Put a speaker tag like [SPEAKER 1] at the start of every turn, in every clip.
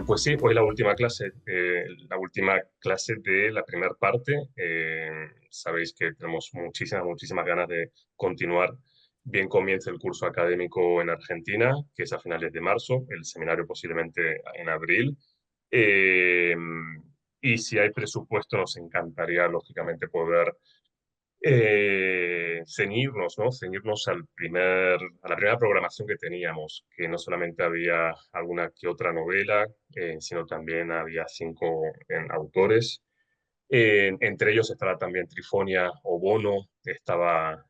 [SPEAKER 1] Pues sí, hoy la última clase de la primera parte. Sabéis que tenemos muchísimas ganas de continuar. Bien comienza el curso académico en Argentina, que es a finales de marzo, el seminario posiblemente en abril. Eh, y si hay presupuesto, nos encantaría, lógicamente, poder ceñirnos, ¿no? Ceñirnos a la primera programación que teníamos, que no solamente había alguna que otra novela, sino también había 5 autores. Entre ellos estaba también Trifonia Obono, estaba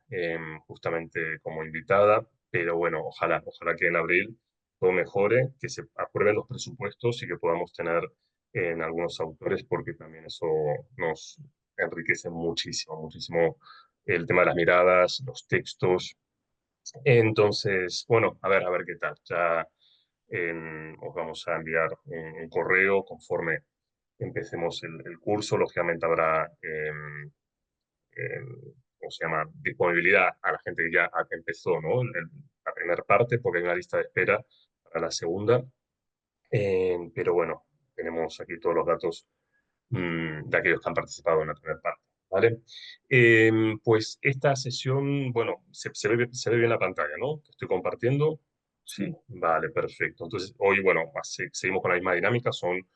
[SPEAKER 1] justamente como invitada, pero bueno, ojalá que en abril todo mejore, que se aprueben los presupuestos y que podamos tener en algunos autores, porque también eso nos enriquece muchísimo el tema de las miradas, los textos. Entonces, bueno, a ver qué tal. Ya os vamos a enviar un correo conforme empecemos el curso. Lógicamente habrá, ¿cómo se llama?, disponibilidad a la gente que ya empezó, ¿no? La primera parte, porque hay una lista de espera para la segunda. Pero bueno, tenemos aquí todos los datos de aquellos que han participado en la primera parte, ¿vale? Pues esta sesión, bueno, se ve bien la pantalla, ¿no? Que estoy compartiendo. Sí,
[SPEAKER 2] Sí,
[SPEAKER 1] vale, perfecto. Entonces, hoy, bueno, seguimos con la misma dinámica. Son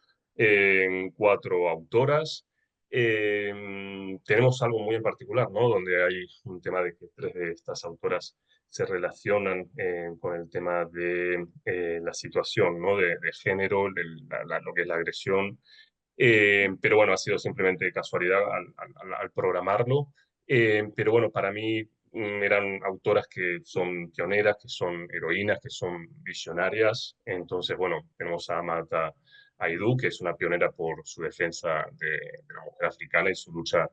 [SPEAKER 1] 4 autoras. Tenemos algo muy en particular, ¿no? Donde hay un tema de que 3 de estas autoras se relacionan con el tema de la situación, ¿no? De género, lo que es la agresión. Pero bueno, ha sido simplemente casualidad al programarlo. Pero bueno, para mí eran autoras que son pioneras, que son heroínas, que son visionarias. Entonces, bueno, tenemos a Amata Aidoo, que es una pionera por su defensa de la mujer africana y su lucha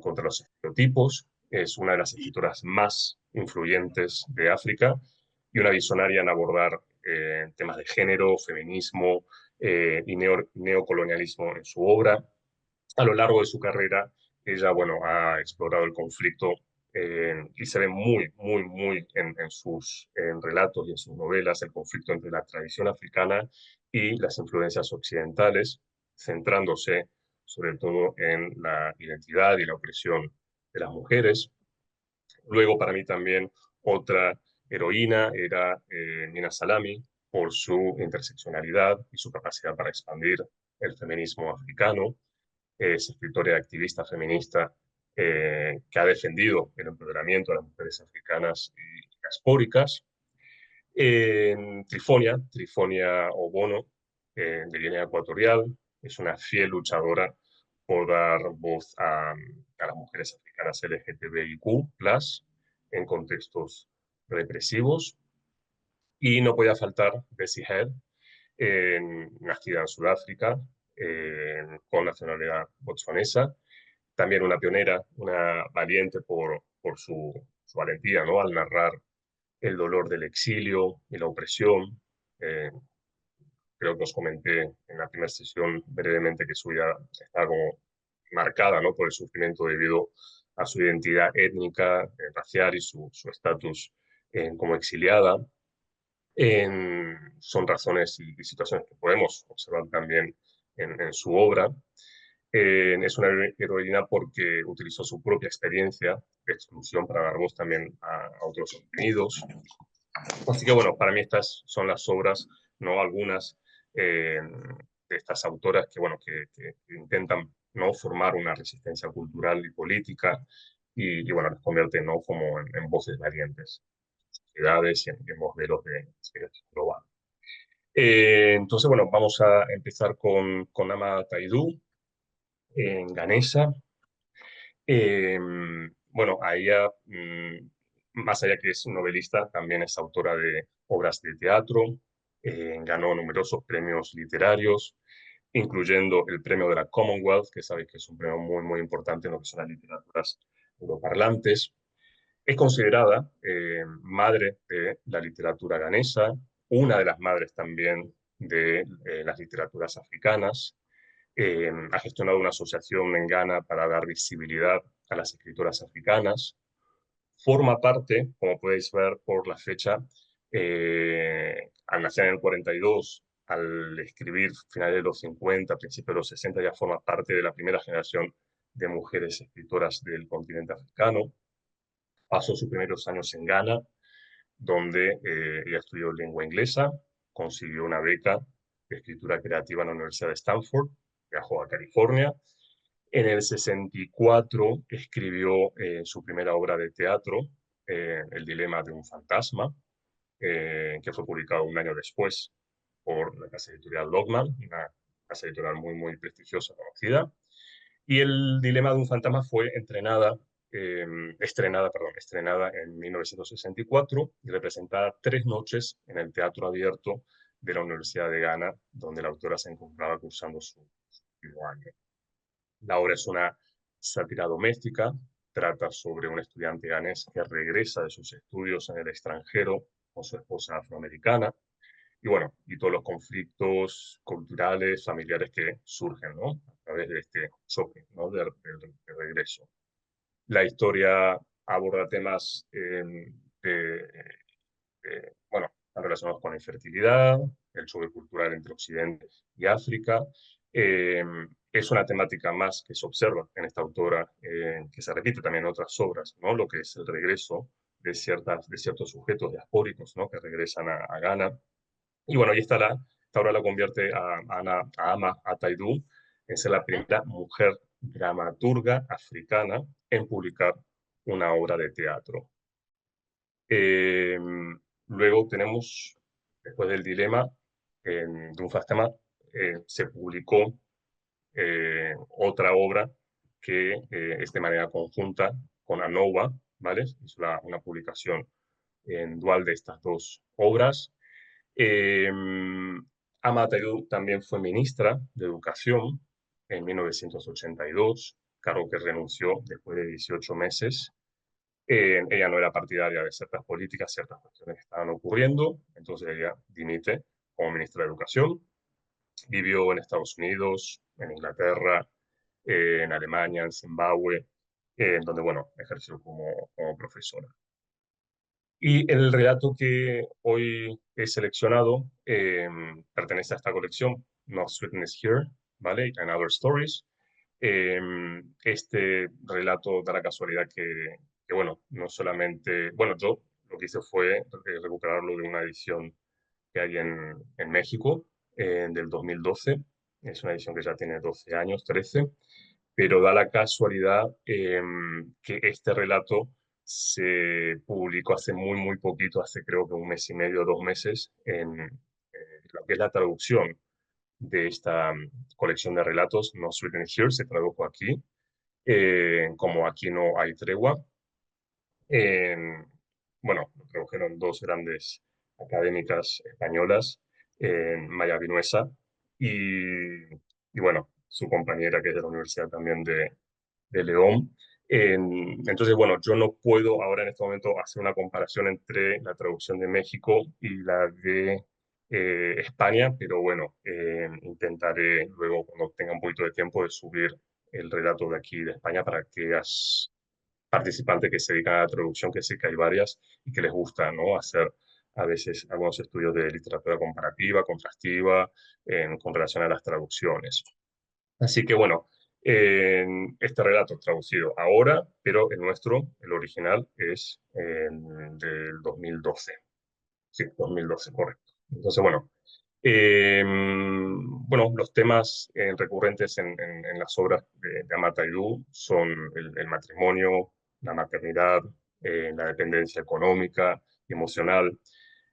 [SPEAKER 1] contra los estereotipos. Es una de las escritoras más influyentes de África y una visionaria en abordar temas de género, feminismo y neocolonialismo en su obra. A lo largo de su carrera, ella, bueno, ha explorado el conflicto y se ve muy en sus relatos y en sus novelas el conflicto entre la tradición africana y las influencias occidentales, centrándose sobre todo en la identidad y la opresión de las mujeres. Luego, para mí también, otra heroína era Nina Salami, por su interseccionalidad y su capacidad para expandir el feminismo africano. Es escritora y activista feminista que ha defendido el empoderamiento de las mujeres africanas y diaspóricas. Trifonia Obono, de Guinea Ecuatorial, es una fiel luchadora por dar voz a las mujeres africanas LGTBIQ+, en contextos represivos. Y no podía faltar Bessie Head, nacida en Sudáfrica, con nacionalidad botswanesa, también una pionera, una valiente por su valentía, ¿no? Al narrar el dolor del exilio y la opresión. Eh, Creo que os comenté en la primera sesión brevemente que su vida está como marcada, ¿no? Por el sufrimiento debido a su identidad étnica, racial y su estatus como exiliada. Son razones y situaciones que podemos observar también en su obra. Es una heroína porque utilizó su propia experiencia de exclusión para dar voz también a otros oprimidos. Así que bueno, para mí estas son las obras, no algunas de estas autoras que, bueno, que intentan, ¿no?, formar una resistencia cultural y política y bueno, las convierten, ¿no?, como en voces valientes, sociedades y en modelos de inspiración global. Entonces, bueno, vamos a empezar con Ama Taidoo, en ganesa. Eh, bueno, a ella, más allá que es novelista, también es autora de obras de teatro. Ganó numerosos premios literarios, incluyendo el premio de la Commonwealth, que sabéis que es un premio muy importante en lo que son las literaturas europarlantes. Es considerada madre de la literatura ganesa, una de las madres también de las literaturas africanas. Ha gestionado una asociación en Ghana para dar visibilidad a las escritoras africanas. Forma parte, como podéis ver por la fecha, al nacer en el 42, al escribir finales de los 50, principios de los 60, ya forma parte de la primera generación de mujeres escritoras del continente africano. Pasó sus primeros años en Ghana, donde ella estudió lengua inglesa, consiguió una beca de escritura creativa en la Universidad de Stanford, viajó a California. En el 64 escribió su primera obra de teatro, El dilema de un fantasma, que fue publicado un año después por la casa editorial Lockman, una casa editorial muy, muy prestigiosa, conocida. Y El dilema de un fantasma fue estrenada en 1964 y representada 3 noches en el Teatro Abierto de la Universidad de Ghana, donde la autora se encontraba cursando su último año. La obra es una sátira doméstica, trata sobre un estudiante ganés que regresa de sus estudios en el extranjero con su esposa afroamericana, y bueno, y todos los conflictos culturales, familiares que surgen, ¿no? A través de este choque, ¿no? De regreso. La historia aborda temas bueno, están relacionados con la infertilidad, el choque cultural entre Occidente y África. Eh, es una temática más que se observa en esta autora, que se repite también en otras obras, ¿no? Lo que es el regreso de ciertos sujetos diaspóricos, ¿no? Que regresan a Ghana. Y bueno, esta obra la convierte a Ama Ataidu en ser la primera mujer dramaturga africana en publicar una obra de teatro. Eh, Luego tenemos, después del dilema de un fantasma, se publicó otra obra que es de manera conjunta con Anova, ¿vale? Es una publicación en dual de estas dos obras. Eh, Ama Tayú también fue ministra de Educación en 1982, cargo que renunció después de 18 meses. Ella no era partidaria de ciertas políticas, ciertas cuestiones que estaban ocurriendo, entonces ella dimite como ministra de Educación. Vivió en Estados Unidos, en Inglaterra, en Alemania, en Zimbabue, donde, bueno, ejerció como profesora. Y el relato que hoy he seleccionado pertenece a esta colección, No Sweetness Here, ¿vale? And Other Stories. Este relato da la casualidad que, bueno, no solamente, bueno, yo lo que hice fue recuperarlo de una edición que hay en México, del 2012. Es una edición que ya tiene 12 años, 13, pero da la casualidad que este relato se publicó hace muy, muy poquito, hace creo que un mes y medio, 2 meses, en lo que es la traducción de esta colección de relatos, No Sweet and Here, se tradujo aquí, como Aquí no hay tregua. Eh, bueno, lo tradujeron dos grandes académicas españolas, Maya Vinuesa y bueno, su compañera que es de la Universidad también de León. Entonces, bueno, yo no puedo ahora en este momento hacer una comparación entre la traducción de México y la de España, pero bueno, intentaré luego, cuando tenga un poquito de tiempo, de subir el relato de aquí de España para aquellas participantes que se dedican a la traducción, que sé que hay varias y que les gusta, ¿no? Hacer a veces algunos estudios de literatura comparativa, contrastiva, con relación a las traducciones. Así que bueno, este relato traducido ahora, pero el nuestro, el original, es del 2012. Sí, 2012, correcto. Entonces, bueno, bueno, los temas recurrentes en las obras de Amata Aidoo son el matrimonio, la maternidad, la dependencia económica y emocional,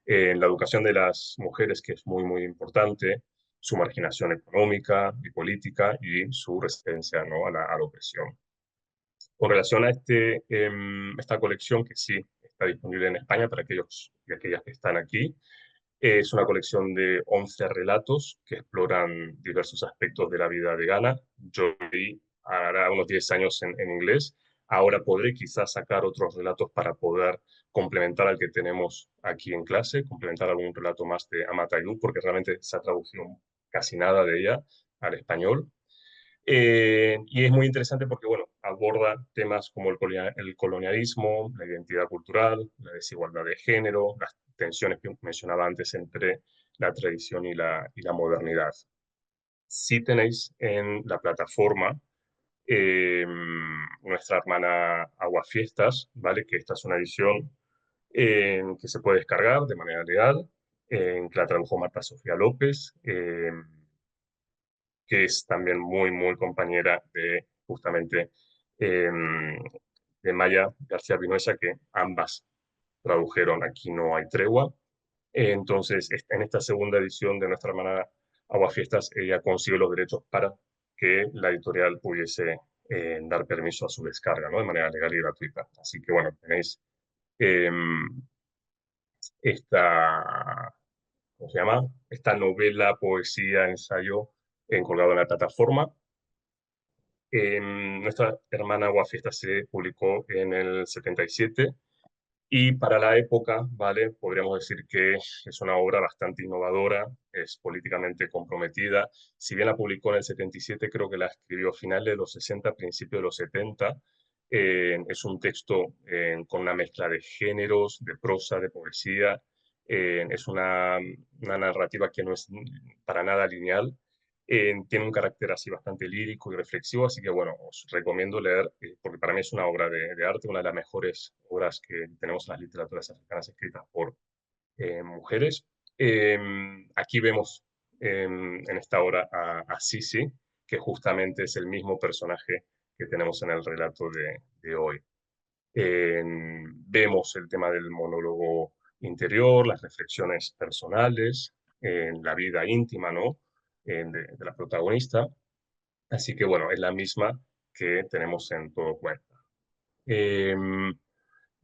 [SPEAKER 1] la educación de las mujeres, que es muy, muy importante, su marginación económica y política y su resistencia, ¿no? a la opresión. Con relación a esta colección, que sí está disponible en España para aquellos y aquellas que están aquí, es una colección de 11 relatos que exploran diversos aspectos de la vida de Ghana. Yo leí hará unos 10 años en inglés. Ahora podré quizás sacar otros relatos para poder complementar al que tenemos aquí en clase, complementar algún relato más de Ama Tayú, porque realmente se ha traducido casi nada de ella al español. Y es muy interesante porque, bueno, aborda temas como el colonialismo, la identidad cultural, la desigualdad de género, las tensiones que mencionaba antes entre la tradición y la modernidad. Si tenéis en la plataforma eh, nuestra hermana Aguafiestas, ¿vale? Que esta es una edición que se puede descargar de manera legal, que la tradujo Marta Sofía López, que es también muy, muy compañera de justamente eh, de Maya García Vinuesa, que ambas tradujeron Aquí no hay tregua. Entonces, en esta segunda edición de nuestra hermana Aguafiestas, ella consigue los derechos para que la editorial pudiese dar permiso a su descarga, ¿no? De manera legal y gratuita. Así que, bueno, tenéis eh, esta, ¿cómo se llama? Esta novela, poesía, ensayo colgado en la plataforma. Nuestra hermana Aguafiestas se publicó en el 77 y para la época, ¿vale? Podríamos decir que es una obra bastante innovadora, es políticamente comprometida. Si bien la publicó en el 77, creo que la escribió a finales de los 60, principios de los 70. Es un texto con una mezcla de géneros, de prosa, de poesía. Es una narrativa que no es para nada lineal. Tiene un carácter así bastante lírico y reflexivo, así que bueno, os recomiendo leer, porque para mí es una obra de arte, una de las mejores obras que tenemos en las literaturas africanas escritas por mujeres. Eh, Aquí vemos en esta obra a Sisi, que justamente es el mismo personaje que tenemos en el relato de hoy. Vemos el tema del monólogo interior, las reflexiones personales, la vida íntima, ¿no? De la protagonista. Así que bueno, es la misma que tenemos en Todo Cuenta. Eh,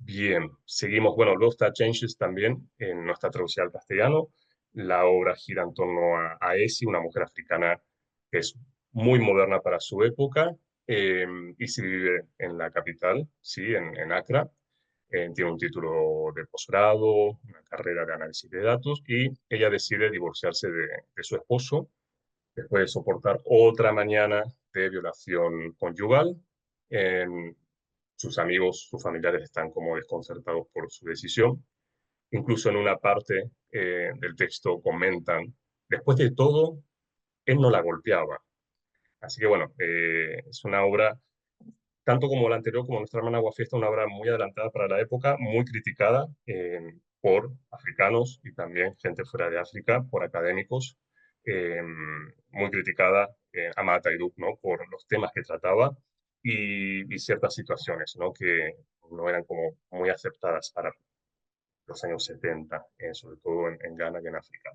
[SPEAKER 1] Bien, seguimos. Bueno, luego está Changes también, no está traducida al castellano. La obra gira en torno a Essie, una mujer africana que es muy moderna para su época y se vive en la capital, sí, en Accra. Tiene un título de posgrado, una carrera de análisis de datos y ella decide divorciarse de su esposo después de soportar otra mañana de violación conyugal. Eh, Sus amigos, sus familiares están como desconcertados por su decisión. Incluso en una parte del texto comentan, después de todo, él no la golpeaba. Así que bueno, es una obra, tanto como la anterior como Nuestra hermana Aguafiesta, una obra muy adelantada para la época, muy criticada por africanos y también gente fuera de África, por académicos, eh, muy criticada a Mataidub, ¿no? Por los temas que trataba y ciertas situaciones, ¿no? Que no eran como muy aceptadas para los años 70, sobre todo en Ghana y en África.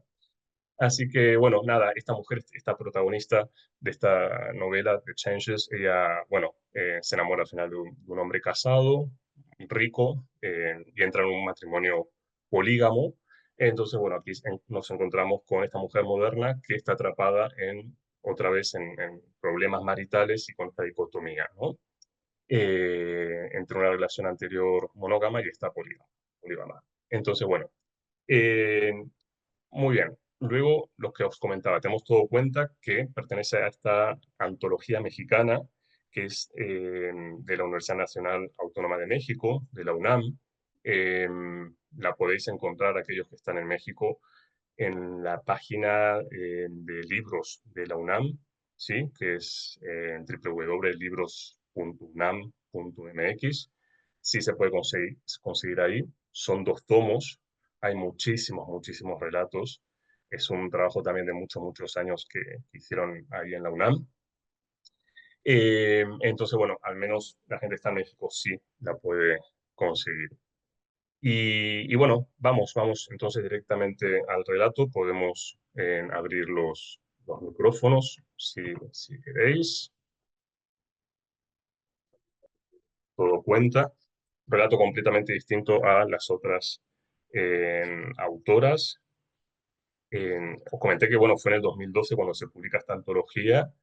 [SPEAKER 1] Así que, bueno, nada, esta mujer, esta protagonista de esta novela, The Changes, ella, bueno, se enamora al final de un hombre casado, rico, y entra en un matrimonio polígamo. Entonces, bueno, aquí nos encontramos con esta mujer moderna que está atrapada otra vez en problemas maritales y con esta dicotomía, ¿no? Entre una relación anterior monógama y esta polígama. Entonces, bueno, eh, muy bien. Luego, lo que os comentaba, tenemos todo cuenta que pertenece a esta antología mexicana, que es de la Universidad Nacional Autónoma de México, de la UNAM. Eh, la podéis encontrar, aquellos que están en México, en la página de libros de la UNAM, ¿sí? Que es www.libros.unam.mx. Sí se puede conseguir ahí. Son 2 tomos. Hay muchísimos, muchísimos relatos. Es un trabajo también de muchos, muchos años que hicieron ahí en la UNAM. Entonces, bueno, al menos la gente que está en México sí la puede conseguir. Y bueno, vamos entonces directamente al relato. Podemos abrir los micrófonos si queréis. Todo cuenta. Relato completamente distinto a las otras autoras. Os comenté que bueno, fue en el 2012 cuando se publica esta antología,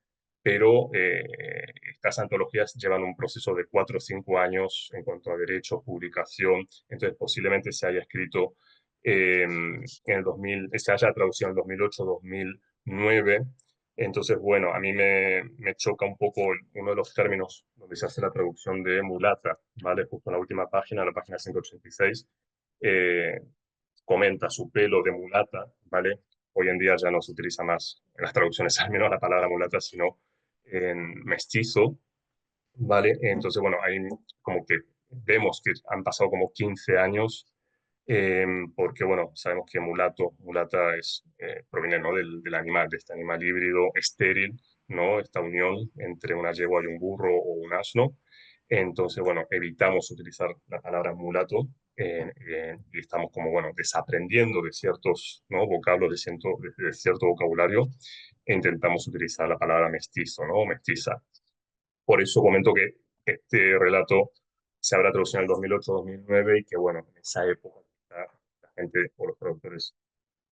[SPEAKER 1] pero estas antologías llevan un proceso de 4 o 5 años en cuanto a derechos, publicación, entonces posiblemente se haya escrito en el 2000, se haya traducido en el 2008-2009, Entonces, bueno, a mí me choca un poco uno de los términos donde se hace la traducción de mulata, ¿vale? Justo en la última página, la página 186, eh, comenta su pelo de mulata, ¿vale? Hoy en día ya no se utiliza más en las traducciones, al menos la palabra mulata, sino en mestizo, ¿vale? Entonces, bueno, ahí como que vemos que han pasado como 15 años, porque, bueno, sabemos que mulata proviene, ¿no? del animal, de este animal híbrido estéril, ¿no? Esta unión entre una yegua y un burro o un asno. Entonces, bueno, evitamos utilizar la palabra mulato y estamos como, bueno, desaprendiendo de ciertos, ¿no? vocablos, de cierto vocabulario e intentamos utilizar la palabra mestizo, ¿no? Mestiza. Por eso comento que este relato se habrá traducido en el 2008-2009 y que, bueno, en esa época la gente o los traductores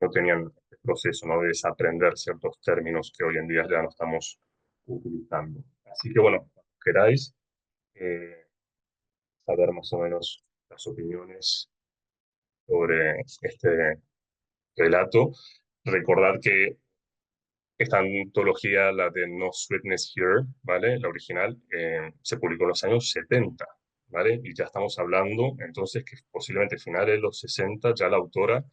[SPEAKER 1] no tenían este proceso, ¿no? de desaprender ciertos términos que hoy en día ya no estamos utilizando. Así que, bueno, cuando queráis eh, saber más o menos las opiniones sobre este relato, recordar que esta antología, la de No Sweetness Here, ¿vale? La original, se publicó en los años 70, ¿vale? Y ya estamos hablando, entonces, que posiblemente finales de los 60 ya la autora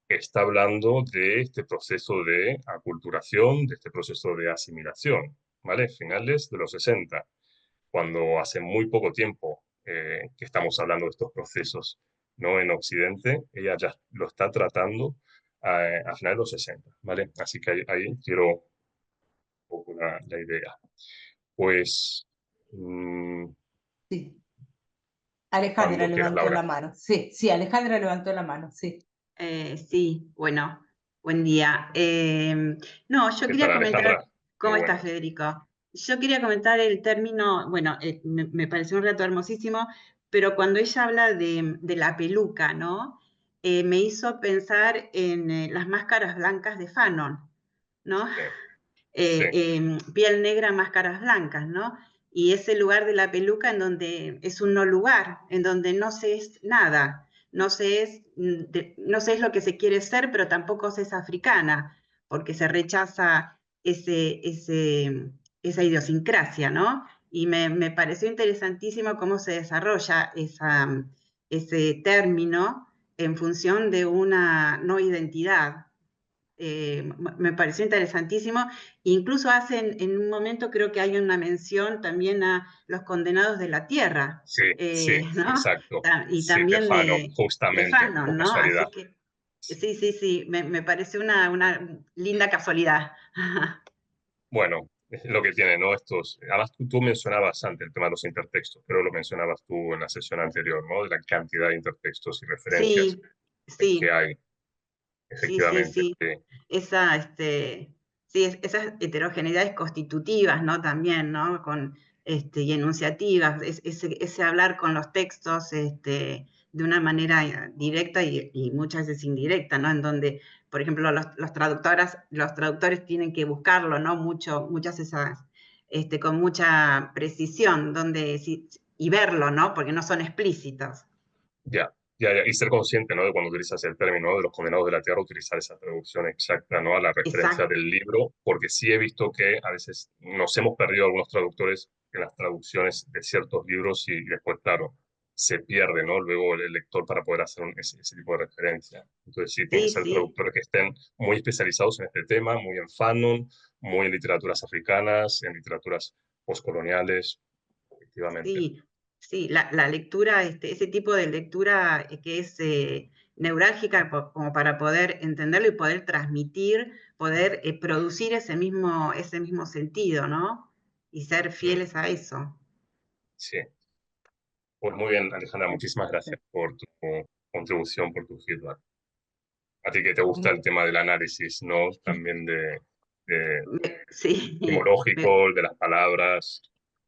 [SPEAKER 1] está hablando de este proceso de aculturación, de este proceso de asimilación, ¿vale? Finales de los 60, cuando hace muy poco tiempo que estamos hablando de estos procesos, ¿no? En Occidente, ella ya lo está tratando a finales de los 60, ¿vale? Así que ahí quiero poco la idea. Pues
[SPEAKER 2] Sí. Alejandra
[SPEAKER 1] cuando quieras,
[SPEAKER 2] levantó la
[SPEAKER 1] Laura.
[SPEAKER 2] mano. Sí, sí, Alejandra levantó la mano, sí.
[SPEAKER 3] Sí, bueno, buen día. No, yo
[SPEAKER 1] ¿Qué
[SPEAKER 3] quería
[SPEAKER 1] tal,
[SPEAKER 3] comentar,
[SPEAKER 1] Alejandra? Muy
[SPEAKER 3] ¿cómo estás,
[SPEAKER 1] buenas.
[SPEAKER 3] Federico? Yo quería comentar el término, bueno, me pareció un relato hermosísimo, pero cuando ella habla de la peluca, ¿no? Me hizo pensar en las máscaras blancas de Fanon, ¿no?
[SPEAKER 1] Sí, sí,
[SPEAKER 3] Piel negra, máscaras blancas, ¿no? Y ese lugar de la peluca en donde es un no lugar, en donde no se es nada, no se es lo que se quiere ser, pero tampoco se es africana, porque se rechaza esa idiosincrasia, ¿no? Y me pareció interesantísimo cómo se desarrolla ese término en función de una no identidad, me pareció interesantísimo. Incluso hacen, en un momento creo que hay una mención también a los condenados de la tierra,
[SPEAKER 1] sí, sí,
[SPEAKER 3] ¿no?
[SPEAKER 1] exacto.
[SPEAKER 3] Y
[SPEAKER 1] Sí, de
[SPEAKER 3] también
[SPEAKER 1] Fanon,
[SPEAKER 3] de
[SPEAKER 1] justamente, por
[SPEAKER 3] Fanon, ¿no?
[SPEAKER 1] casualidad.
[SPEAKER 3] Así que sí, sí, sí, me pareció una linda casualidad.
[SPEAKER 1] Bueno, es lo que tiene, ¿no? Además, tú mencionabas antes el tema de los intertextos, pero lo mencionabas tú en la sesión anterior, ¿no? De la cantidad de intertextos y referencias
[SPEAKER 3] Sí,
[SPEAKER 1] que
[SPEAKER 3] sí.
[SPEAKER 1] hay,
[SPEAKER 3] Sí, sí,
[SPEAKER 1] efectivamente.
[SPEAKER 3] sí.
[SPEAKER 1] Sí,
[SPEAKER 3] Esas heterogeneidades constitutivas, ¿no? También, ¿no? Y enunciativas, ese hablar con los textos, de una manera directa y muchas veces indirecta, ¿no? En donde, por ejemplo, los traductores tienen que buscarlo, ¿no? Muchas esas, con mucha precisión, y verlo, ¿no? Porque no son explícitos.
[SPEAKER 1] ya, ya. Y ser consciente, ¿no? De cuando utilizas el término, ¿no? de los condenados de la tierra, utilizar esa traducción exacta, ¿no? A la referencia
[SPEAKER 3] Exacto.
[SPEAKER 1] del libro, porque sí he visto que a veces nos hemos perdido algunos traductores en las traducciones de ciertos libros y después, claro, se pierde, ¿no? Luego el lector para poder hacer ese tipo de referencia. Entonces sí, tienen que
[SPEAKER 3] Sí,
[SPEAKER 1] ser
[SPEAKER 3] sí.
[SPEAKER 1] traductores que estén muy especializados en este tema, muy en Fanon, muy en literaturas africanas, en literaturas postcoloniales, efectivamente.
[SPEAKER 3] Sí, sí, la lectura, ese tipo de lectura que es neurálgica como para poder entenderlo y poder transmitir, poder producir ese mismo sentido, ¿no? Y ser
[SPEAKER 1] Mm,
[SPEAKER 3] fieles a eso.
[SPEAKER 1] sí. Pues muy bien, Alejandra, muchísimas gracias por tu contribución, por tu feedback. A ti que te gusta el
[SPEAKER 2] Mm,
[SPEAKER 1] tema del análisis, ¿no? También de
[SPEAKER 3] Sí,
[SPEAKER 1] etimológico, de las palabras,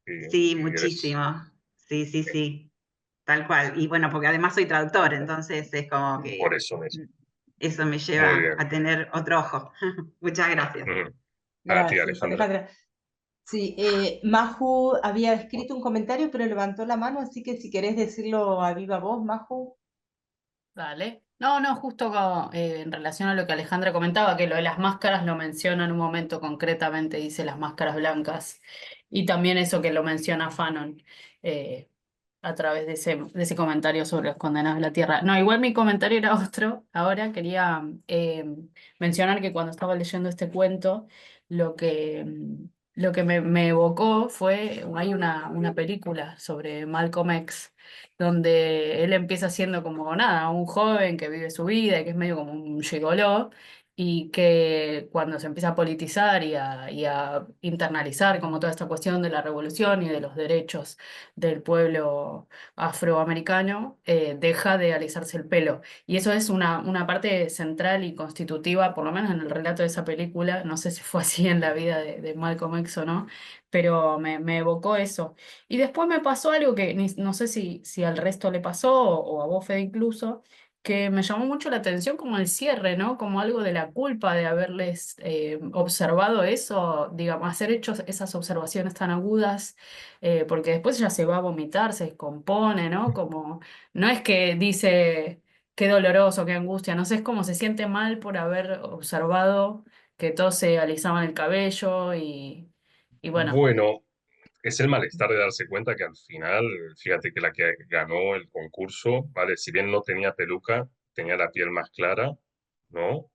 [SPEAKER 3] sí,
[SPEAKER 1] y eres
[SPEAKER 3] muchísimo. Sí, sí, sí, tal cual. Y bueno, porque además soy traductor, entonces es como
[SPEAKER 1] por
[SPEAKER 3] que
[SPEAKER 1] eso mismo.
[SPEAKER 3] eso me
[SPEAKER 1] Muy
[SPEAKER 3] lleva
[SPEAKER 1] bien.
[SPEAKER 3] a tener otro ojo. Muchas gracias.
[SPEAKER 1] Ujú. A ti,
[SPEAKER 2] Gracias,
[SPEAKER 1] Alejandra.
[SPEAKER 2] Alejandra. Sí, Maju había escrito un comentario, pero levantó la mano, así que si querés decirlo a viva voz, Maju.
[SPEAKER 4] Vale. No, no, justo en relación a lo que Alejandra comentaba, que lo de las máscaras lo menciona en un momento concretamente, dice las máscaras blancas, y también eso que lo menciona Fanon eh, a través de ese comentario sobre los condenados de la tierra. No, igual mi comentario era otro. Ahora quería mencionar que cuando estaba leyendo este cuento, lo que me evocó fue, hay una película sobre Malcolm X donde él empieza siendo como nada, un joven que vive su vida y que es medio como un gigoló, y que cuando se empieza a politizar y a internalizar como toda esta cuestión de la revolución y de los derechos del pueblo afroamericano, deja de alisarse el pelo. Y eso es una parte central y constitutiva, por lo menos en el relato de esa película, no sé si fue así en la vida de Malcolm X o no, pero me evocó eso. Y después me pasó algo que no sé si al resto le pasó o a vos, Fede, incluso, que me llamó mucho la atención como el cierre, ¿no? Como algo de la culpa de haberles observado eso, digamos, hacer hecho esas observaciones tan agudas, porque después ella se va a vomitar, se descompone, ¿no? Como, no es que dice qué doloroso, qué angustia, no sé, es como se siente mal por haber observado que todos se alisaban el cabello y bueno.
[SPEAKER 1] Bueno, es el malestar de darse cuenta que al final, fíjate que la que ganó el concurso, ¿vale? Si bien no tenía peluca, tenía la piel más clara, ¿no?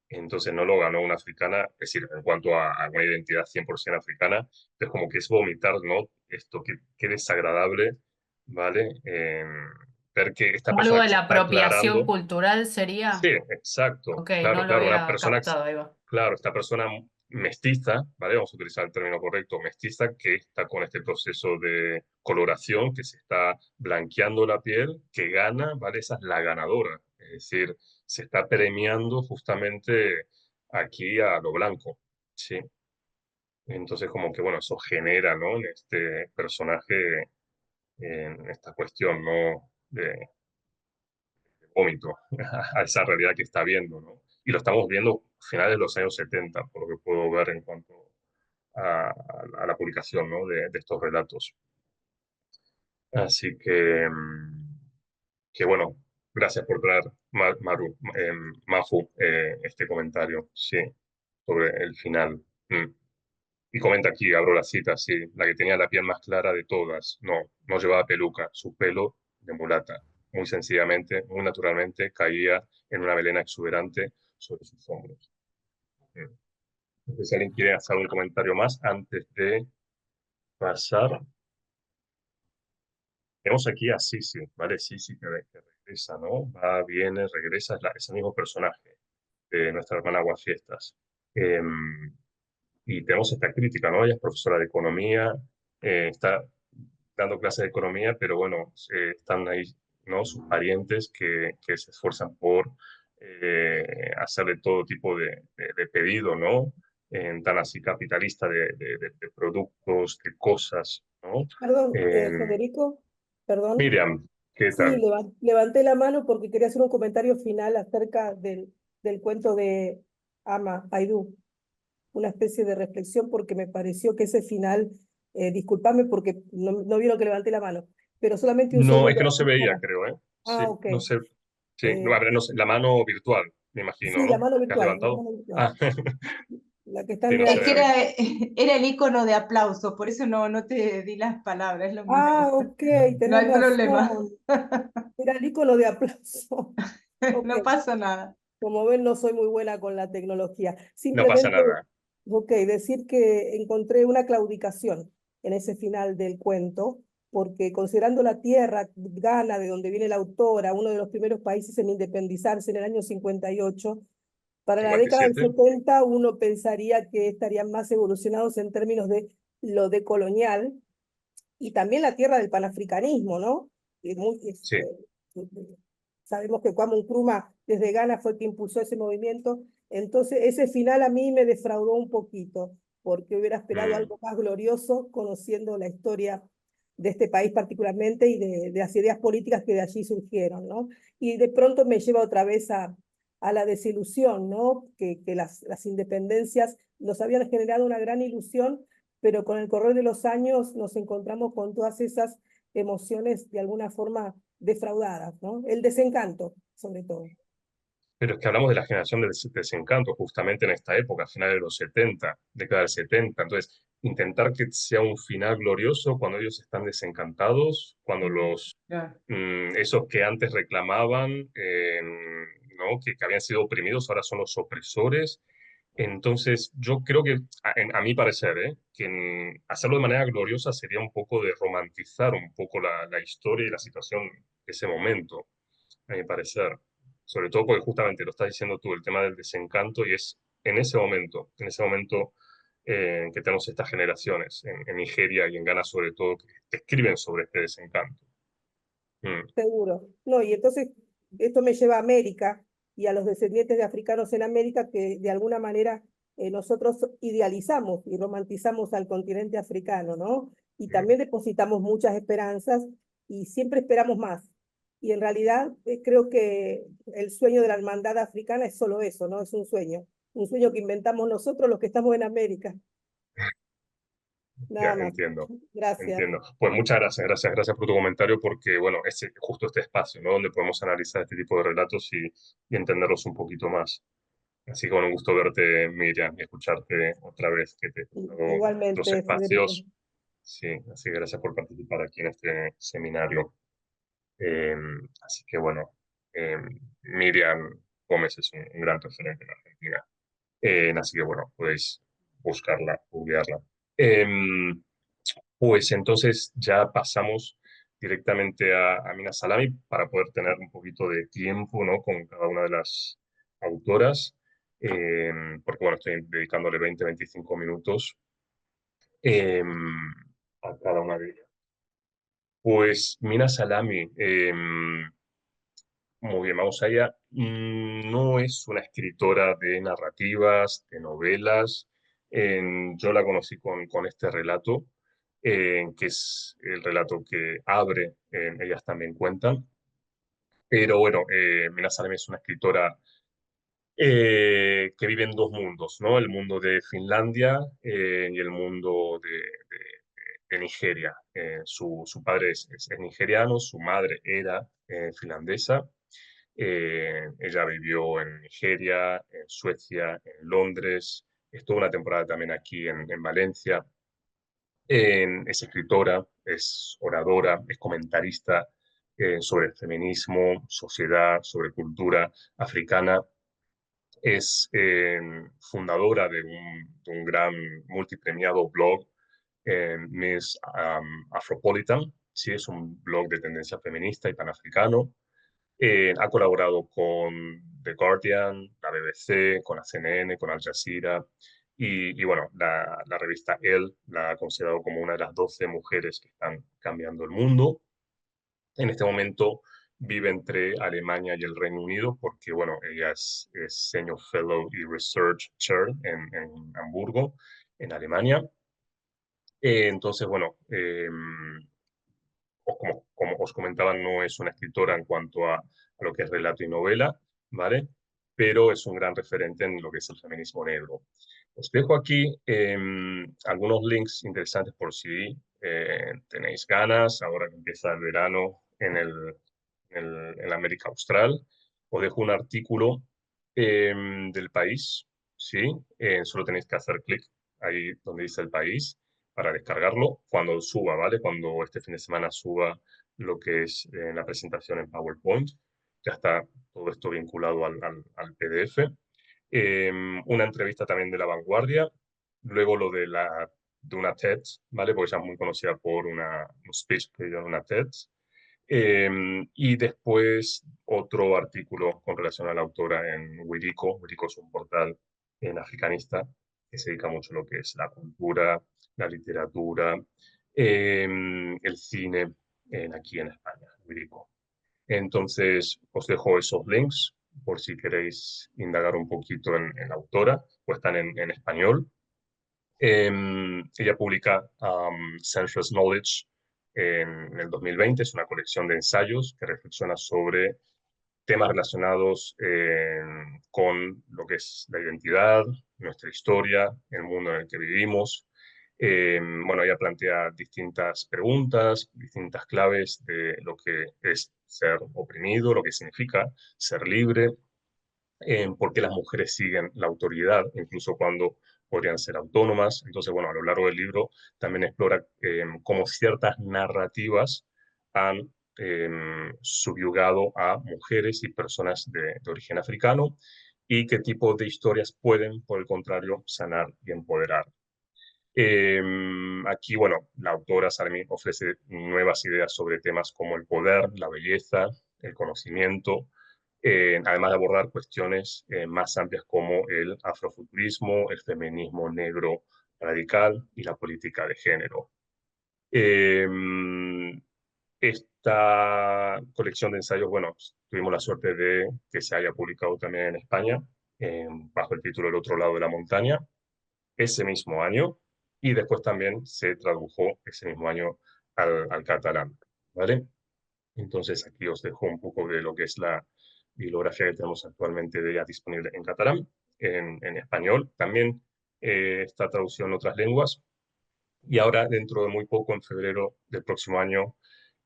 [SPEAKER 1] Entonces no lo ganó una africana, es decir, en cuanto a una identidad 100% africana, es como que es vomitar, ¿no? Esto, qué desagradable, ¿vale? Ver que esta
[SPEAKER 4] Como algo
[SPEAKER 1] persona
[SPEAKER 4] de
[SPEAKER 1] que se
[SPEAKER 4] la
[SPEAKER 1] está
[SPEAKER 4] apropiación
[SPEAKER 1] aclarando,
[SPEAKER 4] cultural
[SPEAKER 1] sí,
[SPEAKER 4] sería.
[SPEAKER 1] exacto,
[SPEAKER 4] Ok, no
[SPEAKER 1] claro,
[SPEAKER 4] lo
[SPEAKER 1] claro, una
[SPEAKER 4] había
[SPEAKER 1] persona,
[SPEAKER 4] captado, ahí va.
[SPEAKER 1] claro, esta persona mestiza, ¿vale? Vamos a utilizar el término correcto, mestiza, que está con este proceso de coloración, que se está blanqueando la piel, que gana, ¿vale? Esa es la ganadora, es decir, se está premiando justamente aquí a lo blanco, ¿sí? Entonces, como que, bueno, eso genera, ¿no? En este personaje, en esta cuestión, ¿no? De vómito a esa realidad que está viendo, ¿no? Y lo estamos viendo a finales de los años 70, por lo que puedo ver en cuanto a la publicación, ¿no? de estos relatos. Así que bueno, gracias por traer, Mafu, este comentario, sí, sobre el final. Mm. Y comenta aquí, abro la cita, sí, la que tenía la piel más clara de todas. No, no llevaba peluca, su pelo de mulata. Muy sencillamente, muy naturalmente, caía en una melena exuberante sobre sus hombros. Mm. No sé si alguien quiere hacer un comentario más antes de pasar. Tenemos aquí a Sisi, ¿vale? Sisi que regresa, ¿no? Va, viene, regresa, es el mismo personaje de nuestra hermana Aguafiestas. Y tenemos esta crítica, ¿no? Ella es profesora de economía, está dando clases de economía, pero bueno, están ahí, ¿no? Sus parientes que se esfuerzan por hacerle todo tipo de pedido, ¿no? Tan así capitalista de productos, de cosas, ¿no?
[SPEAKER 5] Perdón,
[SPEAKER 1] Eh,
[SPEAKER 5] Federico, perdón.
[SPEAKER 1] Miriam, ¿qué
[SPEAKER 5] Sí,
[SPEAKER 1] tal?
[SPEAKER 5] levanté la mano porque quería hacer un comentario final acerca del cuento de Ama Aidú, una especie de reflexión porque me pareció que ese final, discúlpame porque no vieron que levanté la mano, pero solamente un
[SPEAKER 1] No, es que
[SPEAKER 5] segundo
[SPEAKER 1] no se
[SPEAKER 5] así
[SPEAKER 1] veía,
[SPEAKER 5] para...
[SPEAKER 1] creo, ¿eh? Sí,
[SPEAKER 5] Ah, ok.
[SPEAKER 1] no sé. Sí, no, a
[SPEAKER 5] Eh,
[SPEAKER 1] ver, no sé, la mano virtual, me imagino,
[SPEAKER 5] sí, la
[SPEAKER 1] ¿no?
[SPEAKER 5] mano
[SPEAKER 1] ¿Que has
[SPEAKER 5] virtual, la
[SPEAKER 1] levantado?
[SPEAKER 5] mano virtual.
[SPEAKER 1] Ah,
[SPEAKER 5] La que está
[SPEAKER 1] sí,
[SPEAKER 5] en
[SPEAKER 1] no se
[SPEAKER 2] Es
[SPEAKER 5] diagonal.
[SPEAKER 1] ve
[SPEAKER 2] que
[SPEAKER 1] a mí.
[SPEAKER 2] era el icono de aplausos, por eso no te di las palabras, es lo
[SPEAKER 5] Ah,
[SPEAKER 2] mismo.
[SPEAKER 5] ok,
[SPEAKER 2] No
[SPEAKER 5] tenés
[SPEAKER 2] hay problema,
[SPEAKER 5] razón. Era el icono de aplauso. Ok.
[SPEAKER 2] no pasa nada.
[SPEAKER 5] Como ven, no soy muy buena con la tecnología.
[SPEAKER 1] No pasa
[SPEAKER 5] Simplemente,
[SPEAKER 1] nada.
[SPEAKER 5] ok, decir que encontré una claudicación en ese final del cuento, porque considerando la tierra, Ghana, de donde viene la autora, uno de los primeros países en independizarse en el año 58, para la década del
[SPEAKER 1] 57.
[SPEAKER 5] 70 uno pensaría que estarían más evolucionados en términos de lo decolonial y también la tierra del panafricanismo, ¿no?
[SPEAKER 1] Sí.
[SPEAKER 5] Sabemos que Kwame Nkrumah desde Ghana fue quien impulsó ese movimiento, entonces ese final a mí me defraudó un poquito, porque hubiera esperado
[SPEAKER 1] Mm,
[SPEAKER 5] algo más glorioso conociendo la historia de este país particularmente y de las ideas políticas que de allí surgieron, ¿no? Y de pronto me lleva otra vez a la desilusión, ¿no? Que las independencias nos habían generado una gran ilusión, pero con el correr de los años nos encontramos con todas esas emociones de alguna forma defraudadas, ¿no? El desencanto, sobre todo.
[SPEAKER 1] Pero es que hablamos de la generación del desencanto justamente en esta época, finales de los 70, década del 70. Entonces, intentar que sea un final glorioso cuando ellos están desencantados, cuando
[SPEAKER 2] Claro.
[SPEAKER 1] esos que antes reclamaban, ¿no? que habían sido oprimidos, ahora son los opresores. Entonces, yo creo que, a mi parecer, que hacerlo de manera gloriosa sería un poco de romantizar un poco la historia y la situación de ese momento, a mi parecer. Sobre todo porque justamente lo estás diciendo tú, el tema del desencanto, y es en ese momento que tenemos estas generaciones en Nigeria y en Ghana sobre todo, que escriben sobre este desencanto.
[SPEAKER 5] Seguro. No, y entonces esto me lleva a América y a los descendientes de africanos en América que de alguna manera nosotros idealizamos y romantizamos al continente africano, ¿no? Y también depositamos muchas esperanzas y siempre esperamos más. Y en realidad creo que el sueño de la hermandad africana es solo eso, ¿no? Es un sueño que inventamos nosotros los que estamos en América.
[SPEAKER 1] Ya,
[SPEAKER 5] Nada más.
[SPEAKER 1] entiendo.
[SPEAKER 5] Gracias.
[SPEAKER 1] Entiendo. Pues muchas gracias por tu comentario, porque, bueno, es justo este espacio, ¿no? Donde podemos analizar este tipo de relatos y entenderlos un poquito más. Así que, bueno, un gusto verte, Miriam, y escucharte otra vez, que te he escuchado otros
[SPEAKER 5] Igualmente, Federico.
[SPEAKER 1] espacios. Sí, así que gracias por participar aquí en este seminario. Eh, Así que, bueno, eh, Miriam Gómez es un gran referente en Argentina. Así que, bueno, podéis buscarla, googlearla. Pues entonces ya pasamos directamente a Mina Salami para poder tener un poquito de tiempo, ¿no? Con cada una de las autoras, porque bueno, estoy dedicándole 20-25 minutos eh, a cada una de ellas. Pues Mina Salami, muy bien, vamos allá. No es una escritora de narrativas, de novelas. Yo la conocí con este relato, que es el relato que abre, ellas también cuentan. Pero bueno, Mina Salem es una escritora que vive en dos mundos, ¿no? El mundo de Finlandia y el mundo de Nigeria. Su padre es nigeriano, su madre era finlandesa. Ella vivió en Nigeria, en Suecia, en Londres. Estuvo una temporada también aquí en Valencia. Es escritora, es oradora, es comentarista sobre el feminismo, sociedad, sobre cultura africana. Es fundadora de un gran multipremiado blog, Miss Afropolitan. Sí, es un blog de tendencia feminista y panafricano. Ha colaborado con The Guardian, la BBC, con la CNN, con Al Jazeera. Y bueno, la revista Elle la ha considerado como una de las 12 mujeres que están cambiando el mundo. En este momento vive entre Alemania y el Reino Unido porque, bueno, ella es Senior Fellow y Research Chair en Hamburgo, en Alemania. Entonces, bueno, como os comentaba, no es una escritora en cuanto a lo que es relato y novela, ¿vale? Pero es un gran referente en lo que es el feminismo negro. Os dejo aquí algunos links interesantes por si tenéis ganas, ahora que empieza el verano en la América Austral. Os dejo un artículo del país, ¿sí? Solo tenéis que hacer clic ahí donde dice el país para descargarlo cuando suba, ¿vale? Cuando este fin de semana suba lo que es la presentación en PowerPoint. Ya está todo esto vinculado al PDF. Una entrevista también de La Vanguardia. Luego lo de una TED, ¿vale? Porque ella es muy conocida por un speech que dio en una TED. Y después otro artículo con relación a la autora en Wirico. Wirico es un portal en africanista que se dedica mucho a lo que es la cultura, la literatura, el cine aquí en España, Wirico. Entonces os dejo esos links por si queréis indagar un poquito en la autora, pues están en español. Ella publica Sensuous Knowledge en el 2020, es una colección de ensayos que reflexiona sobre temas relacionados con lo que es la identidad, nuestra historia, el mundo en el que vivimos. Bueno, ella plantea distintas preguntas, distintas claves de lo que es ser oprimido, lo que significa ser libre, por qué las mujeres siguen la autoridad, incluso cuando podrían ser autónomas. Entonces, bueno, a lo largo del libro también explora cómo ciertas narrativas han subyugado a mujeres y personas de origen africano y qué tipo de historias pueden, por el contrario, sanar y empoderar. Aquí, bueno, la autora Salmi ofrece nuevas ideas sobre temas como el poder, la belleza, el conocimiento, además de abordar cuestiones más amplias como el afrofuturismo, el feminismo negro radical y la política de género. Esta colección de ensayos, bueno, tuvimos la suerte de que se haya publicado también en España, bajo el título El otro lado de la montaña, ese mismo año, y después también se tradujo ese mismo año al catalán, ¿vale? Entonces aquí os dejo un poco de lo que es la bibliografía que tenemos actualmente de ella disponible en catalán, en español. También está traducido en otras lenguas. Y ahora, dentro de muy poco, en febrero del próximo año,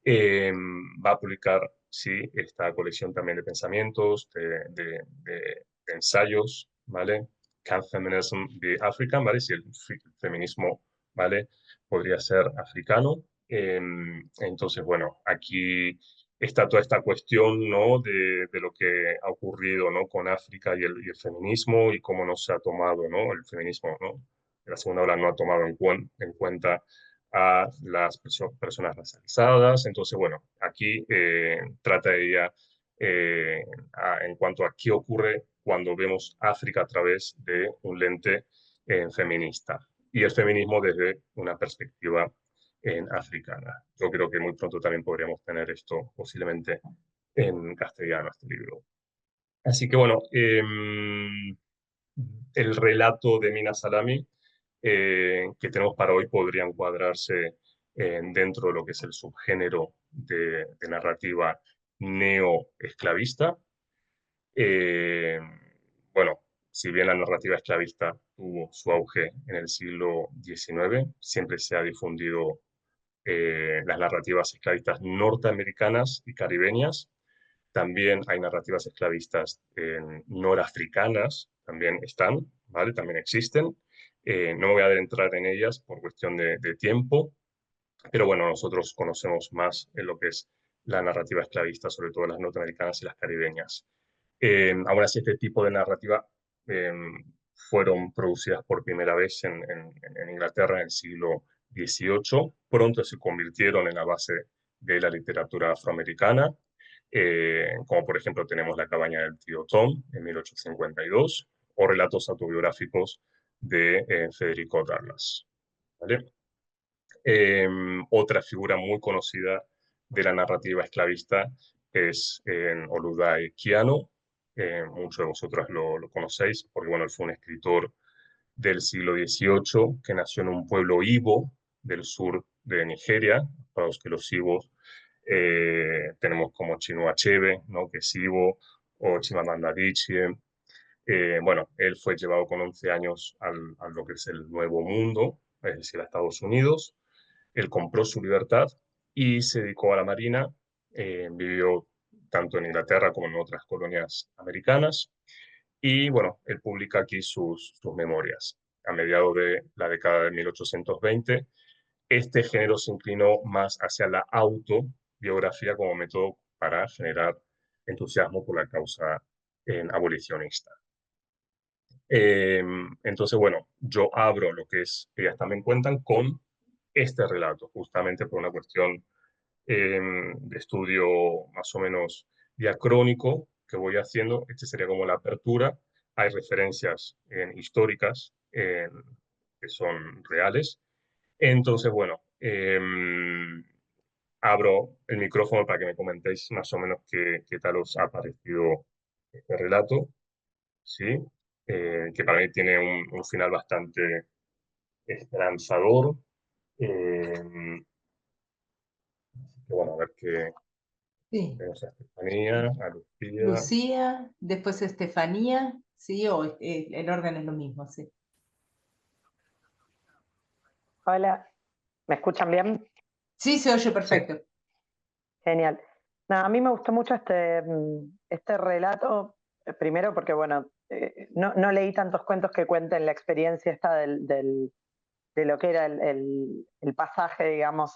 [SPEAKER 1] va a publicar, sí, esta colección también de pensamientos, de ensayos, ¿vale? Can Feminism be African, ¿vale? Si el feminismo, ¿vale? Podría ser africano. Entonces, bueno, aquí está toda esta cuestión, ¿no? De lo que ha ocurrido, ¿no? Con África y el feminismo y cómo no se ha tomado, ¿no? El feminismo, ¿no? La segunda ola no ha tomado en cuenta a las personas racializadas. Entonces, bueno, aquí trata ella en cuanto a qué ocurre cuando vemos África a través de un lente feminista y el feminismo desde una perspectiva africana. Yo creo que muy pronto también podríamos tener esto posiblemente en castellano, este libro. Así que bueno, el relato de Mina Salami que tenemos para hoy podría encuadrarse dentro de lo que es el subgénero de narrativa neoesclavista. Bueno, si bien la narrativa esclavista tuvo su auge en el siglo XIX, siempre se ha difundido las narrativas esclavistas norteamericanas y caribeñas. También hay narrativas esclavistas norafricanas, también están, ¿vale? También existen. No me voy a adentrar en ellas por cuestión de tiempo, pero bueno, nosotros conocemos más en lo que es la narrativa esclavista, sobre todo las norteamericanas y las caribeñas. Aún así, este tipo de narrativa fueron producidas por primera vez en Inglaterra en el siglo XVIII. Pronto se convirtieron en la base de la literatura afroamericana, como por ejemplo tenemos La cabaña del tío Tom en 1852 o relatos autobiográficos de Federico Douglass, ¿vale? Otra figura muy conocida de la narrativa esclavista es Oludai Kiano. Muchos de vosotros lo conocéis porque bueno, él fue un escritor del siglo XVIII que nació en un pueblo Ibo del sur de Nigeria. Para los que los Ibos tenemos como Chinua Achebe, ¿no? Que es Ibo, o Chimamanda Adichie. Bueno, él fue llevado con 11 años a lo que es el Nuevo Mundo, es decir, a Estados Unidos. Él compró su libertad y se dedicó a la marina. Vivió tanto en Inglaterra como en otras colonias americanas. Y bueno, él publica aquí sus memorias. A mediados de la década de 1820, este género se inclinó más hacia la autobiografía como método para generar entusiasmo por la causa abolicionista. Entonces, bueno, yo abro lo que es, ellas también cuentan con este relato, justamente por una cuestión de estudio más o menos diacrónico que voy haciendo. Este sería como la apertura. Hay referencias históricas que son reales. Entonces, bueno, abro el micrófono para que me comentéis más o menos qué tal os ha parecido este relato, ¿sí? Que para mí tiene un final bastante esperanzador. Bueno, a ver qué
[SPEAKER 2] Sí.
[SPEAKER 1] tenemos a Estefanía, a Lucía.
[SPEAKER 2] Lucía, después Estefanía, sí, o el orden es lo mismo, sí.
[SPEAKER 6] Hola, ¿me escuchan bien?
[SPEAKER 2] Sí, se oye perfecto.
[SPEAKER 6] Genial. Nada, a mí me gustó mucho este relato. primero porque, bueno, no leí tantos cuentos que cuenten la experiencia esta de lo que era el pasaje, digamos,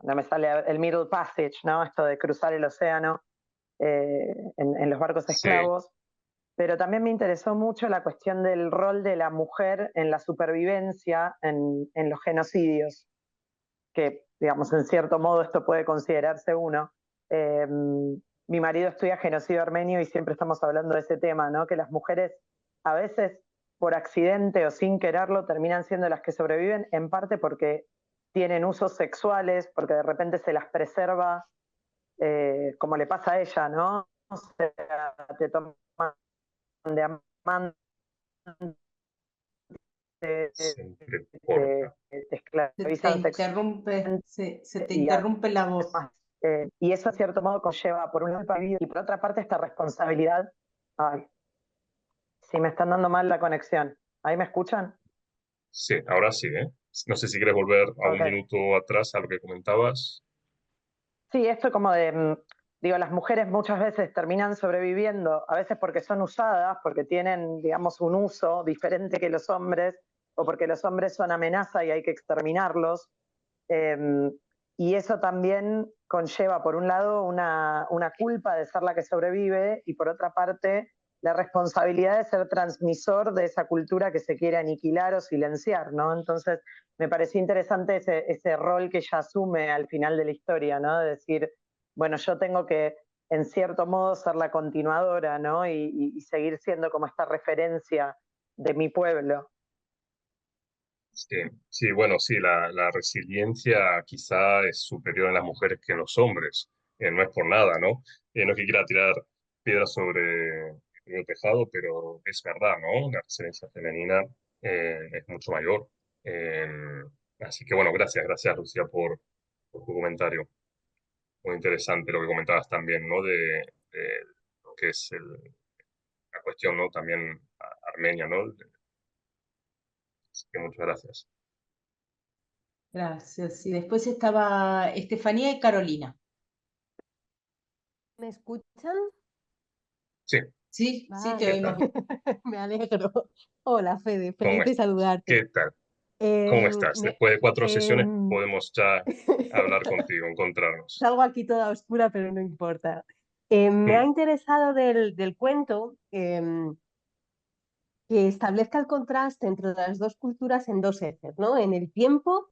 [SPEAKER 6] no me sale el Middle Passage, ¿no? Esto de cruzar el océano en los barcos
[SPEAKER 1] Sí,
[SPEAKER 6] esclavos. Pero también me interesó mucho la cuestión del rol de la mujer en la supervivencia en los genocidios, que, digamos, en cierto modo esto puede considerarse uno. Mi marido estudia genocidio armenio y siempre estamos hablando de ese tema, ¿no? Que las mujeres a veces por accidente o sin quererlo terminan siendo las que sobreviven, en parte porque tienen usos sexuales, porque de repente se las preserva, como le pasa a ella, ¿no? O sea, te toman de amante,
[SPEAKER 1] siempre corta.
[SPEAKER 6] te
[SPEAKER 2] Se te
[SPEAKER 6] esclavizan
[SPEAKER 2] interrumpe, se te
[SPEAKER 6] y
[SPEAKER 2] interrumpe la voz.
[SPEAKER 6] además, y eso, en cierto modo, conlleva, por un lado, y por otra parte, esta responsabilidad. Ay, si me están dando mal la conexión. ¿Ahí me escuchan?
[SPEAKER 1] Sí, ahora sí, ¿eh? No sé si quieres volver a un
[SPEAKER 6] Ok.
[SPEAKER 1] minuto atrás a lo que comentabas.
[SPEAKER 6] Sí, esto como de, digo, las mujeres muchas veces terminan sobreviviendo, a veces porque son usadas, porque tienen, digamos, un uso diferente que los hombres, o porque los hombres son amenaza y hay que exterminarlos. Eh, y eso también conlleva, por un lado, una culpa de ser la que sobrevive y por otra parte, la responsabilidad de ser transmisor de esa cultura que se quiere aniquilar o silenciar, ¿no? Entonces, me pareció interesante ese rol que ella asume al final de la historia, ¿no? De decir, bueno, yo tengo que, en cierto modo, ser la continuadora, ¿no? Y seguir siendo como esta referencia de mi pueblo.
[SPEAKER 1] Sí, sí, bueno, sí, la resiliencia quizá es superior en las mujeres que en los hombres. No es por nada, ¿no? No es que quiera tirar piedras sobre el tejado, pero es verdad, ¿no? La resiliencia femenina es mucho mayor. Eh, Así que, bueno, gracias, Lucía, por tu comentario. Muy interesante lo que comentabas también, ¿no? De lo que es la cuestión, ¿no? También armenia, ¿no? Así que muchas gracias.
[SPEAKER 2] Gracias. Y después estaba Estefanía y Carolina.
[SPEAKER 7] ¿Me escuchan?
[SPEAKER 1] Sí,
[SPEAKER 2] Sí, sí, te
[SPEAKER 1] ¿qué
[SPEAKER 2] oímos.
[SPEAKER 1] tal?
[SPEAKER 7] Me alegro. Hola, Fede,
[SPEAKER 1] ¿Cómo
[SPEAKER 7] feliz de saludarte.
[SPEAKER 1] ¿Qué tal? ¿Cómo estás?
[SPEAKER 7] Me-
[SPEAKER 1] Después de 4 sesiones
[SPEAKER 7] em,
[SPEAKER 1] podemos ya hablar contigo, encontrarnos.
[SPEAKER 7] Salgo aquí toda oscura, pero no importa. Me ha
[SPEAKER 1] Mm,
[SPEAKER 7] interesado del cuento que establezca el contraste entre las dos culturas en dos ejes, ¿no? En el tiempo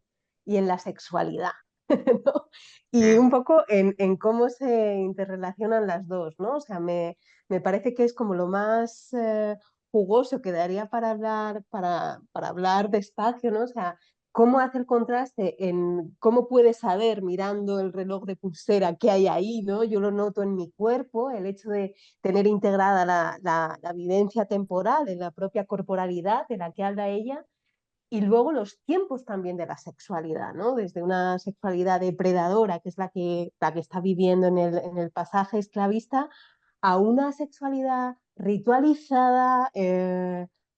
[SPEAKER 7] y en la sexualidad, ¿no? Y
[SPEAKER 1] mm.
[SPEAKER 7] un poco en cómo se interrelacionan las dos, ¿no? O sea, me parece que es como lo más jugoso que daría para hablar despacio, ¿no? O sea, cómo hace el contraste en cómo puedes saber mirando el reloj de pulsera qué hay ahí, ¿no? Yo lo noto en mi cuerpo, el hecho de tener integrada la vivencia temporal en la propia corporalidad de la que habla ella, y luego los tiempos también de la sexualidad, ¿no? Desde una sexualidad depredadora, que es la que está viviendo en el pasaje esclavista, a una sexualidad ritualizada,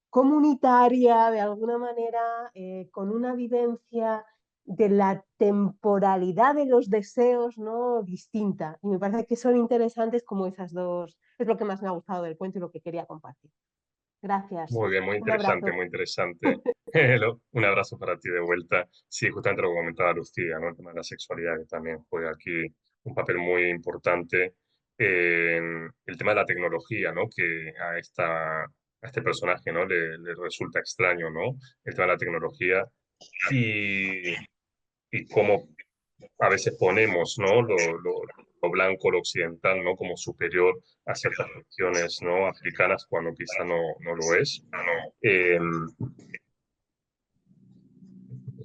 [SPEAKER 7] comunitaria, de alguna manera, con una vivencia de la temporalidad de los deseos, ¿no? Distinta. Y me parece que son interesantes como esas dos, es lo que más me ha gustado del cuento y lo que quería compartir. Gracias.
[SPEAKER 1] Muy bien, muy
[SPEAKER 7] Un
[SPEAKER 1] interesante,
[SPEAKER 7] abrazo.
[SPEAKER 1] muy interesante. Hello, un abrazo para ti de vuelta. Sí, justamente lo que comentaba Lucía, ¿no? El tema de la sexualidad que también juega aquí un papel muy importante. El tema de la tecnología, ¿no? Que a este personaje, ¿no? Le resulta extraño, ¿no? El tema de la tecnología y, y cómo a veces ponemos, ¿no? Lo blanco, lo occidental, ¿no? Como superior a ciertas cuestiones, ¿no? Africanas cuando quizá no lo es. Eh,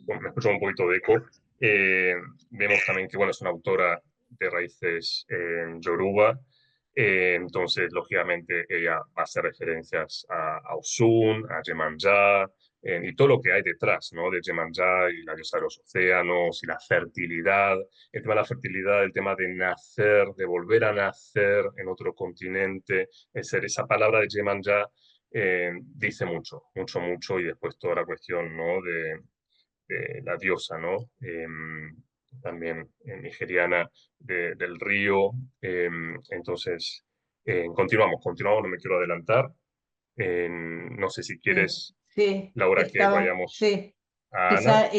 [SPEAKER 1] Me escucho un poquito de eco. Eh, Vemos también que, bueno, es una autora de raíces yoruba, entonces, lógicamente, ella hace referencias a Osun, a Yemanjá, y todo lo que hay detrás, ¿no? De Yemanjá y la diosa de los océanos y la fertilidad, el tema de la fertilidad, el tema de nacer, de volver a nacer en otro continente, es decir, esa palabra de Yemanjá dice mucho, mucho, mucho, y después toda la cuestión, ¿no? De la diosa, ¿no? También nigeriana del río. Entonces, Continuamos, no me quiero adelantar. No sé si
[SPEAKER 2] Sí,
[SPEAKER 1] quieres,
[SPEAKER 2] sí,
[SPEAKER 1] Laura, que vayamos
[SPEAKER 2] sí,
[SPEAKER 1] a Ana.
[SPEAKER 2] quizá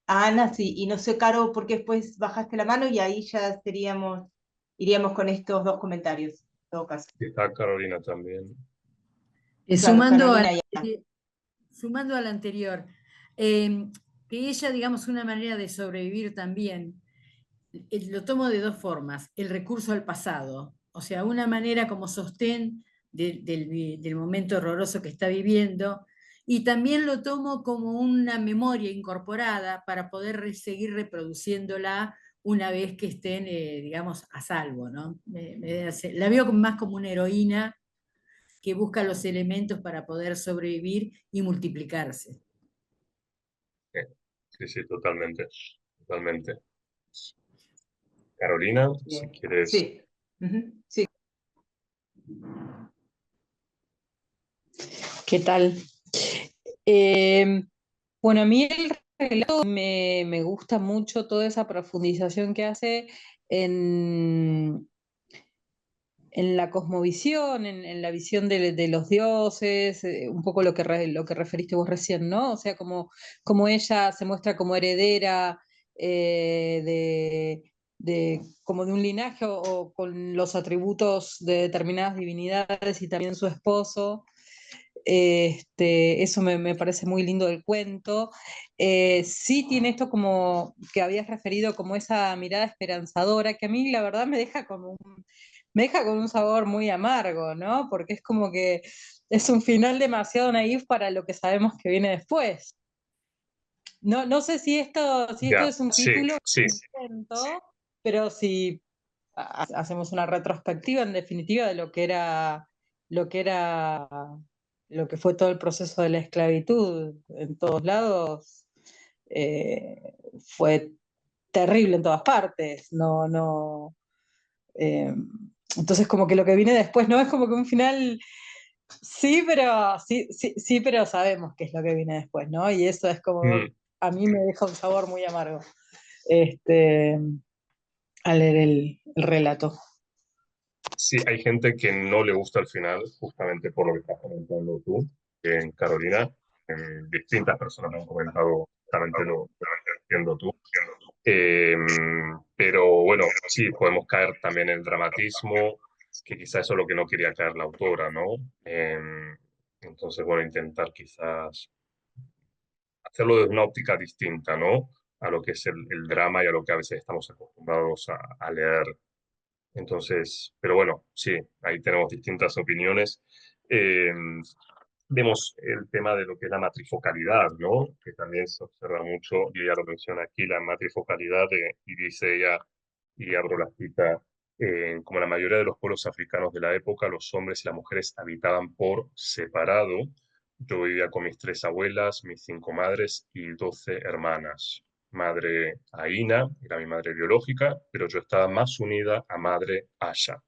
[SPEAKER 2] a Ana sí, y no sé, Caro, porque después bajaste la mano y ahí ya iríamos con estos dos comentarios, en todo caso.
[SPEAKER 1] Está Carolina también.
[SPEAKER 2] Claro,
[SPEAKER 4] Sumando
[SPEAKER 2] Carolina y Ana.
[SPEAKER 4] sumando al anterior, que ella, digamos, una manera de sobrevivir también, lo tomo de dos formas, el recurso al pasado, o sea, una manera como sostén del momento horroroso que está viviendo, y también lo tomo como una memoria incorporada para poder seguir reproduciéndola una vez que estén, digamos, a salvo, ¿no? La veo más como una heroína que busca los elementos para poder sobrevivir y multiplicarse.
[SPEAKER 1] Sí, sí, totalmente. Carolina, si
[SPEAKER 2] Bien.
[SPEAKER 1] quieres.
[SPEAKER 2] Sí. Sí.
[SPEAKER 8] ¿Qué tal? Bueno, a mí el relato me gusta mucho toda esa profundización que hace en, en la cosmovisión, en la visión de los dioses, un poco lo que referiste vos recién, ¿no? O sea, como ella se muestra como heredera como de un linaje o con los atributos de determinadas divinidades y también su esposo. Eso me parece muy lindo del cuento. Sí tiene esto como que habías referido, como esa mirada esperanzadora, que a mí la verdad me deja con un sabor muy amargo, ¿no? Porque es como que es un final demasiado naif para lo que sabemos que viene después. No sé si esto
[SPEAKER 1] Ya,
[SPEAKER 8] es un
[SPEAKER 1] sí,
[SPEAKER 8] título,
[SPEAKER 1] sí.
[SPEAKER 8] un cuento, pero si hacemos una retrospectiva en definitiva de lo que era, lo que fue todo el proceso de la esclavitud en todos lados, fue terrible en todas partes. Eh, entonces como que lo que viene después no es como que un final, sí, pero sabemos qué es lo que viene después, ¿no? Y eso es como,
[SPEAKER 1] Mm,
[SPEAKER 8] a mí me deja un sabor muy amargo al leer el relato.
[SPEAKER 1] sí, hay gente que no le gusta el final, justamente por lo que estás comentando tú, Carolina. Distintas personas me han comentado justamente lo que estás diciendo tú. Eh, pero bueno, sí, podemos caer también en el dramatismo, que quizás eso es lo que no quería caer la autora, ¿no? Entonces, bueno, intentar quizás hacerlo desde una óptica distinta, ¿no? A lo que es el drama y a lo que a veces estamos acostumbrados a leer. Entonces, pero bueno, sí, ahí tenemos distintas opiniones. Eh, Vemos el tema de lo que es la matrifocalidad, ¿no? Que también se observa mucho, y ella lo menciona aquí, la matrifocalidad, y dice ella, y abro la cita, como la mayoría de los pueblos africanos de la época, los hombres y las mujeres habitaban por separado. Yo vivía con mis 3 abuelas, mis 5 madres y 12 hermanas. Madre Aina era mi madre biológica, pero yo estaba más unida a madre Asha.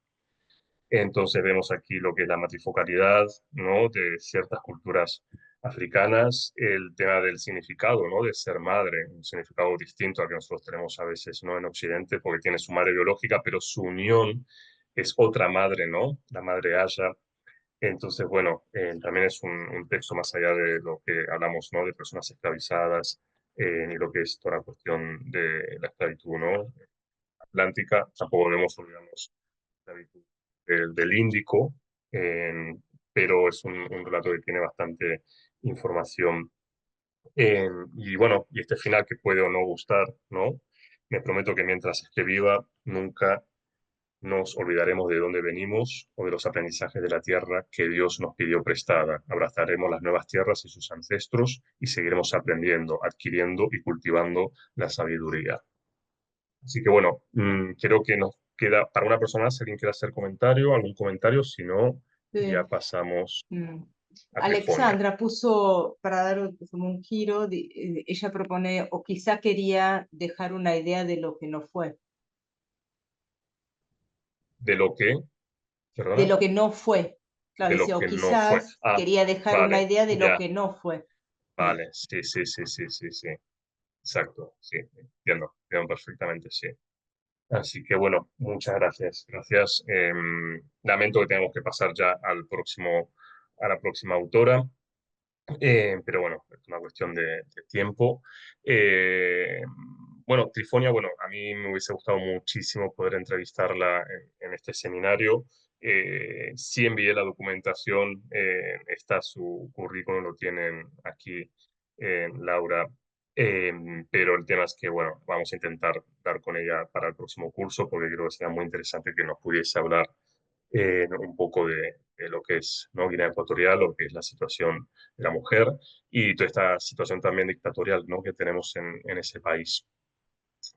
[SPEAKER 1] Entonces vemos aquí lo que es la matrifocalidad, ¿no? De ciertas culturas africanas, el tema del significado, ¿no? De ser madre, un significado distinto al que nosotros tenemos a veces, ¿no? En Occidente, porque tiene su madre biológica, pero su unión es otra madre, ¿no? La madre Aya. Entonces, bueno, también es un texto más allá de lo que hablamos, ¿no? De personas esclavizadas, y lo que es toda la cuestión de la esclavitud, ¿no? Atlántica, tampoco debemos olvidarnos esclavitud del Índico, eh, pero es un relato que tiene bastante información. Y bueno, y este final que puede o no gustar, ¿no? Me prometo que mientras esté viva, nunca nos olvidaremos de dónde venimos o de los aprendizajes de la tierra que Dios nos pidió prestada. Abrazaremos las nuevas tierras y sus ancestros y seguiremos aprendiendo, adquiriendo y cultivando la sabiduría. Así que bueno, creo que nos queda para una persona más, si alguien quiere hacer comentario, algún comentario, si no, ya
[SPEAKER 2] Sí.
[SPEAKER 1] pasamos
[SPEAKER 2] Mm.
[SPEAKER 1] a Trifonia.
[SPEAKER 2] Alexandra puso, para dar como un giro, ella propone, o quizá quería dejar una idea de lo que no fue,
[SPEAKER 1] De lo que,
[SPEAKER 2] de
[SPEAKER 1] perdona,
[SPEAKER 2] lo que no fue. Claro,
[SPEAKER 1] de lo
[SPEAKER 2] decía, o
[SPEAKER 1] que no fue.
[SPEAKER 2] quizás
[SPEAKER 1] Ah,
[SPEAKER 2] quería dejar una
[SPEAKER 1] vale,
[SPEAKER 2] idea de lo
[SPEAKER 1] ya,
[SPEAKER 2] que no fue. Mm.
[SPEAKER 1] vale, sí, sí, sí, sí, sí, sí, exacto, sí, entiendo perfectamente, sí. Así que bueno, muchas gracias. Gracias. Lamento que tengamos que pasar ya a la próxima autora. Pero bueno, es una cuestión de tiempo. Eh, bueno, Trifonia, bueno, a mí me hubiese gustado muchísimo poder entrevistarla en este seminario. Sí envié la documentación, está su currículum, lo tienen aquí, Laura. Pero el tema es que, bueno, vamos a intentar dar con ella para el próximo curso, porque creo que sería muy interesante que nos pudiese hablar un poco de lo que es, ¿no?, Guinea Ecuatorial, lo que es la situación de la mujer y toda esta situación también dictatorial, ¿no?, que tenemos en ese país.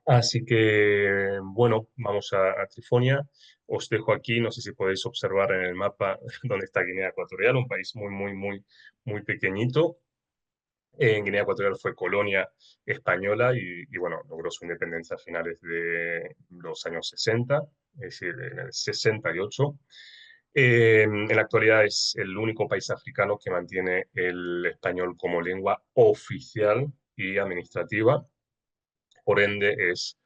[SPEAKER 1] Así que, bueno, vamos a Trifonia. Os dejo aquí, no sé si podéis observar en el mapa dónde está Guinea Ecuatorial, un país muy pequeñito. En Guinea Ecuatorial fue colonia española y, bueno, logró su independencia a finales de los años 60, es decir, en el 68. En la actualidad es el único país africano que mantiene el español como lengua oficial y administrativa. Por ende, es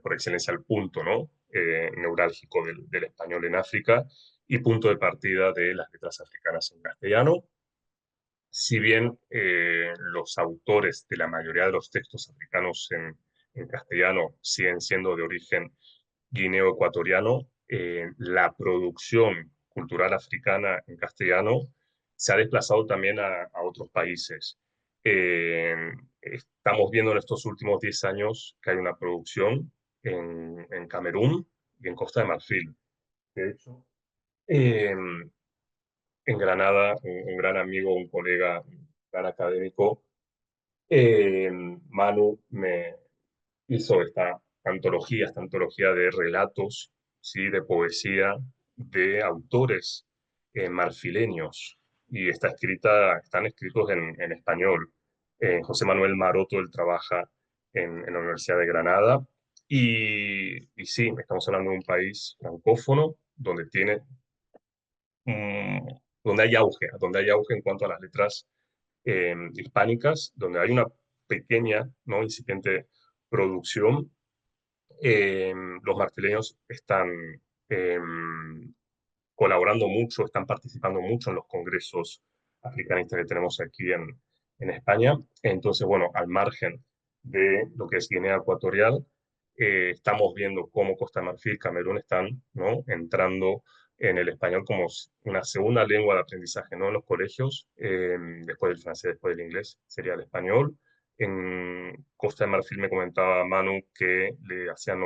[SPEAKER 1] por excelencia el punto, ¿no?, neurálgico del español en África y punto de partida de las letras africanas en castellano. Si bien los autores de la mayoría de los textos africanos en castellano siguen siendo de origen guineo-ecuatoriano, la producción cultural africana en castellano se ha desplazado también a otros países. Eh, Estamos viendo en estos últimos 10 años que hay una producción en Camerún y en Costa de Marfil. De hecho, eh, en Granada, un gran amigo, un colega, un gran académico, Manu, me hizo esta antología de relatos, ¿sí?, de poesía de autores marfileños, y están escritos en español. José Manuel Maroto, él trabaja en la Universidad de Granada, y sí, estamos hablando de un país francófono mm, donde hay auge en cuanto a las letras hispánicas, donde hay una pequeña, ¿no?, incipiente producción. Los marfileños están eh, colaborando mucho, están participando mucho en los congresos africanistas que tenemos aquí en España. Entonces, bueno, al margen de lo que es Guinea Ecuatorial, estamos viendo cómo Costa de Marfil y Camerún están, ¿no?, entrando en el español como una segunda lengua de aprendizaje, ¿no?, en los colegios, después del francés, después del inglés, sería el español. En Costa de Marfil me comentaba Manu que le hacían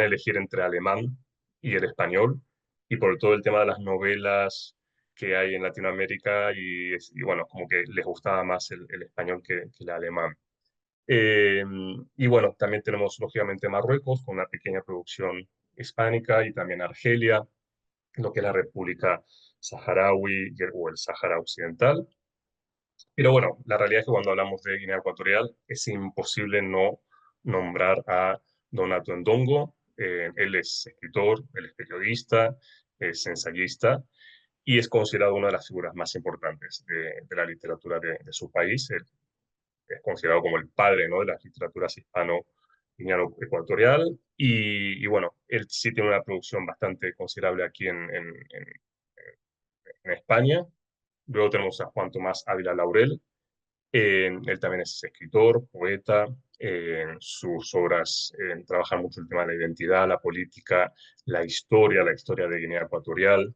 [SPEAKER 1] elegir entre alemán y el español, y por todo el tema de las novelas que hay en Latinoamérica, y bueno, como que les gustaba más el español que el alemán. Y bueno, también tenemos lógicamente Marruecos con una pequeña producción hispánica, y también Argelia, lo que es la República Saharaui o el Sáhara Occidental. Pero bueno, la realidad es que cuando hablamos de Guinea Ecuatorial es imposible no nombrar a Donato Ndongo. Él es escritor, él es periodista, es ensayista y es considerado una de las figuras más importantes de la literatura de su país. Él es considerado como el padre, ¿no?, de las literaturas hispano-ecuatorial, y bueno, él sí tiene una producción bastante considerable aquí en España. Luego tenemos a Juan Tomás Ávila Laurel. Él también es escritor, poeta. Sus obras trabajan mucho el tema de la identidad, la política, la historia de Guinea Ecuatorial.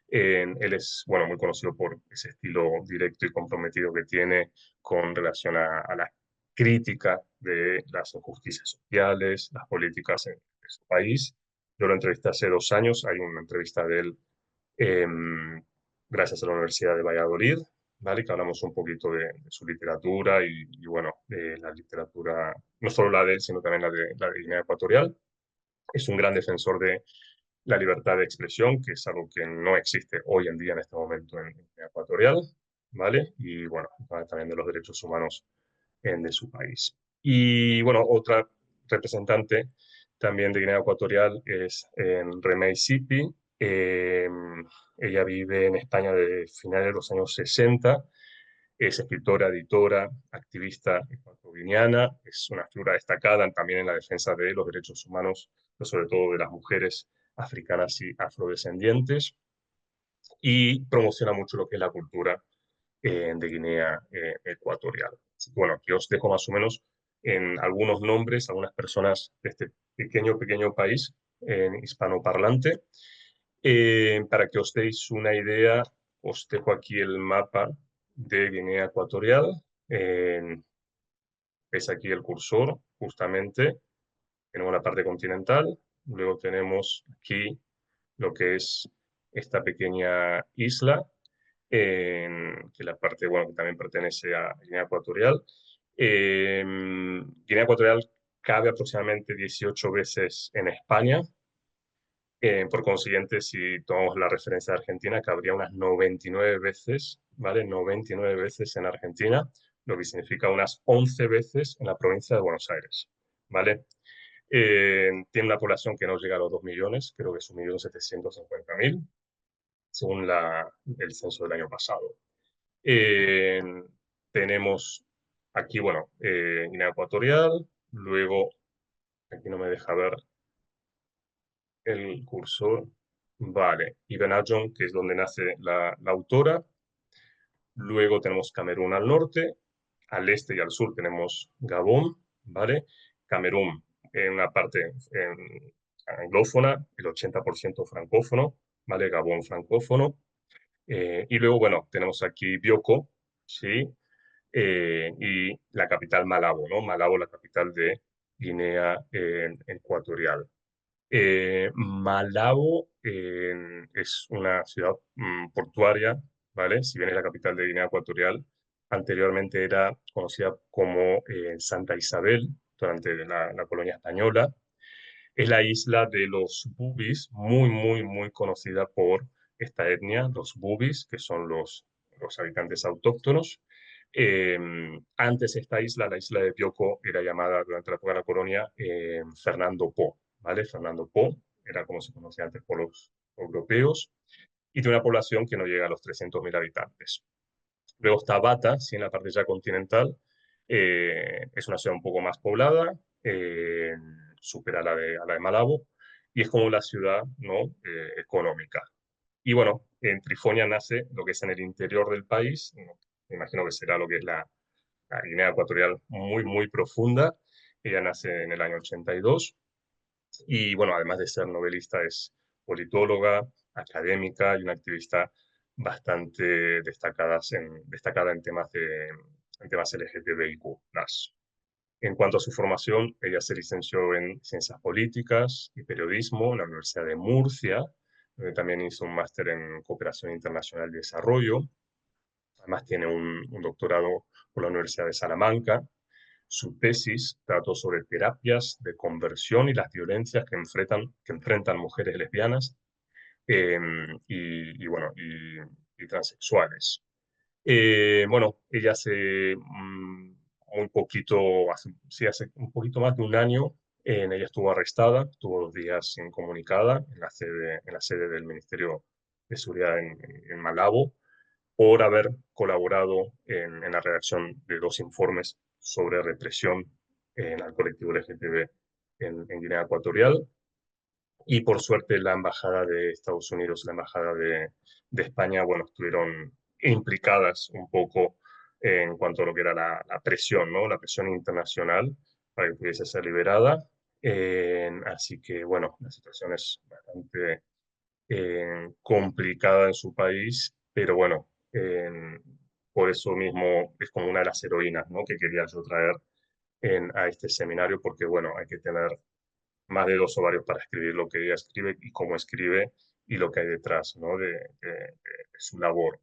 [SPEAKER 1] Él es, bueno, muy conocido por ese estilo directo y comprometido que tiene con relación a la crítica de las injusticias sociales, las políticas de su país. Yo lo entrevisté hace 2 años, hay una entrevista de él gracias a la Universidad de Valladolid, ¿vale?, que hablamos un poquito de su literatura y bueno, de la literatura, no solo la de él, sino también la de Guinea Ecuatorial. Es un gran defensor de la libertad de expresión, que es algo que no existe hoy en día en este momento en Guinea Ecuatorial, ¿vale? Y bueno, también de los derechos humanos de su país. Y bueno, otra representante también de Guinea Ecuatorial es Remey Sipi. Ella vive en España de finales de los años 60. Es escritora, editora, activista ecuatoguineana, es una figura destacada también en la defensa de los derechos humanos, pero sobre todo de las mujeres africanas y afrodescendientes, y promociona mucho lo que es la cultura de Guinea Ecuatorial. Así que, bueno, aquí os dejo más o menos en algunos nombres, algunas personas de este pequeño país hispanoparlante. Para que os deis una idea, os dejo aquí el mapa de Guinea Ecuatorial. Veis aquí el cursor, justamente. Tenemos la parte continental, luego tenemos aquí lo que es esta pequeña isla, que la parte, bueno, que también pertenece a Guinea Ecuatorial. Guinea Ecuatorial cabe aproximadamente 18 veces en España. Por consiguiente, si tomamos la referencia de Argentina, cabría unas 99 veces, ¿vale? 99 veces en Argentina, lo que significa unas 11 veces en la provincia de Buenos Aires, ¿vale? Tiene una población que no llega a los 2 millones, creo que es 1.750.000, según el censo del año pasado. Tenemos aquí, bueno, Guinea Ecuatorial, luego, aquí no me deja ver el cursor, vale, Ibn Ajón, que es donde nace la autora. Luego tenemos Camerún al norte, al este y al sur tenemos Gabón, ¿vale? Camerún en una parte anglófona, el 80% francófono, ¿vale? Gabón francófono. Y luego, bueno, tenemos aquí Bioko, ¿sí? Y la capital Malabo, ¿no? Malabo, la capital de Guinea Ecuatorial. Malabo es una ciudad portuaria, ¿vale? Si bien es la capital de Guinea Ecuatorial, anteriormente era conocida como Santa Isabel durante la colonia española. Es la isla de los Bubis, muy conocida por esta etnia, los Bubis, que son los habitantes autóctonos. Antes esta isla, la isla de Bioko, era llamada durante la época de la colonia Fernando Po, ¿vale? Fernando Po era como se conocía antes por los europeos, y tiene una población que no llega a los 300.000 habitantes. Luego está Bata, sí, en la parte ya continental, es una ciudad un poco más poblada, supera a la de Malabo, y es como la ciudad, ¿no? Económica. Y bueno, en Trifonia nace lo que es en el interior del país, ¿no? Me imagino que será lo que es la Guinea Ecuatorial muy profunda. Ella nace en el año 82 y bueno, además de ser novelista es politóloga, académica y una activista bastante destacada en temas LGTBIQ+. En cuanto a su formación, ella se licenció en Ciencias Políticas y Periodismo en la Universidad de Murcia, donde también hizo un máster en Cooperación Internacional y Desarrollo. Además tiene un doctorado por la Universidad de Salamanca. Su tesis trató sobre terapias de conversión y las violencias que enfrentan mujeres lesbianas y transexuales. Bueno, ella hace hace un poquito más de un año, ella estuvo arrestada, estuvo 2 días incomunicada en la sede del Ministerio de Seguridad en Malabo, por haber colaborado en la redacción de 2 informes sobre represión al colectivo LGTB en Guinea Ecuatorial. Y por suerte la Embajada de Estados Unidos y la Embajada de España, bueno, estuvieron implicadas un poco en cuanto a lo que era la presión, ¿no? La presión internacional para que pudiese ser liberada. Así que, bueno, la situación es bastante complicada en su país, pero bueno, por eso mismo es como una de las heroínas, ¿no? Que quería yo traer a este seminario, porque bueno, hay que tener más de 2 ovarios para escribir lo que ella escribe y cómo escribe y lo que hay detrás, ¿no? de su labor.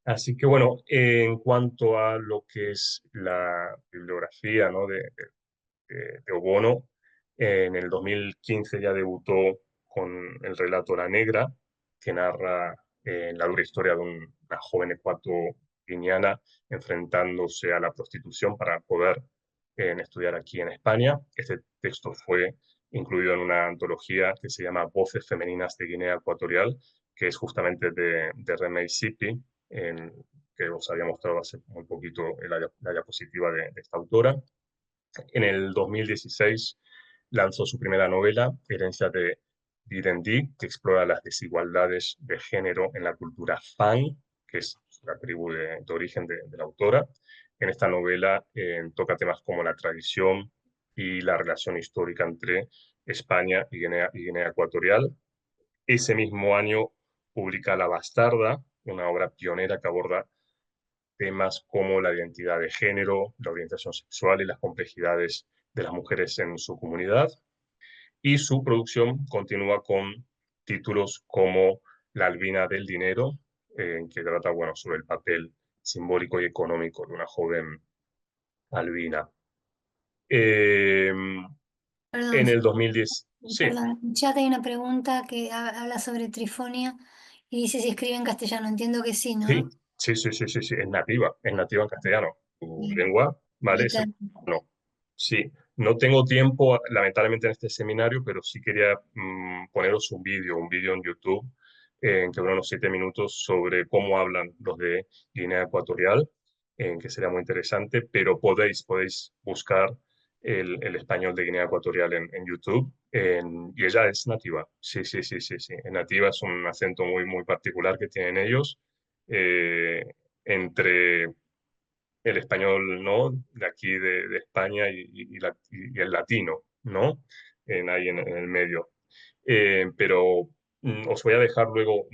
[SPEAKER 1] Así que bueno, en cuanto a lo que es la bibliografía, ¿no? de Obono, en el 2015 ya debutó con el relato La Negra, que narra la dura historia de una joven ecuatoguineana enfrentándose a la prostitución para poder estudiar aquí en España. Este texto fue incluido en una antología que se llama Voces Femeninas de Guinea Ecuatorial, que es justamente de Remey Sipi, que os había mostrado hace muy poquito en la diapositiva de esta autora. En el 2016 lanzó su primera novela, Herencia de Direndi, que explora las desigualdades de género en la cultura Fang, que es la tribu de origen de la autora. En esta novela toca temas como la tradición y la relación histórica entre España y Guinea Ecuatorial. Ese mismo año publica La Bastarda, una obra pionera que aborda temas como la identidad de género, la orientación sexual y las complejidades de las mujeres en su comunidad. Y su producción continúa con títulos como La Albina del Dinero, que trata, bueno, sobre el papel simbólico y económico de una joven albina. En
[SPEAKER 9] Perdón,
[SPEAKER 1] el 2010, sí,
[SPEAKER 9] perdón. Ya hay una pregunta que habla sobre Trifonia y dice si escribe en castellano. Entiendo que sí, ¿no?
[SPEAKER 1] sí, es nativa en castellano. Tu
[SPEAKER 9] Bien.
[SPEAKER 1] lengua, ¿vale? Es el no. Sí, no tengo tiempo, lamentablemente, en este seminario, pero sí quería poneros un vídeo en YouTube que dura unos 7 minutos sobre cómo hablan los de Guinea Ecuatorial, que sería muy interesante, pero podéis buscar el español de Guinea Ecuatorial en YouTube, y ella es nativa. Sí. Es nativa, es un acento muy particular que tienen ellos, entre el español, ¿no?, de aquí de España y el latino, ¿no? Ahí en el medio. Pero os voy a dejar luego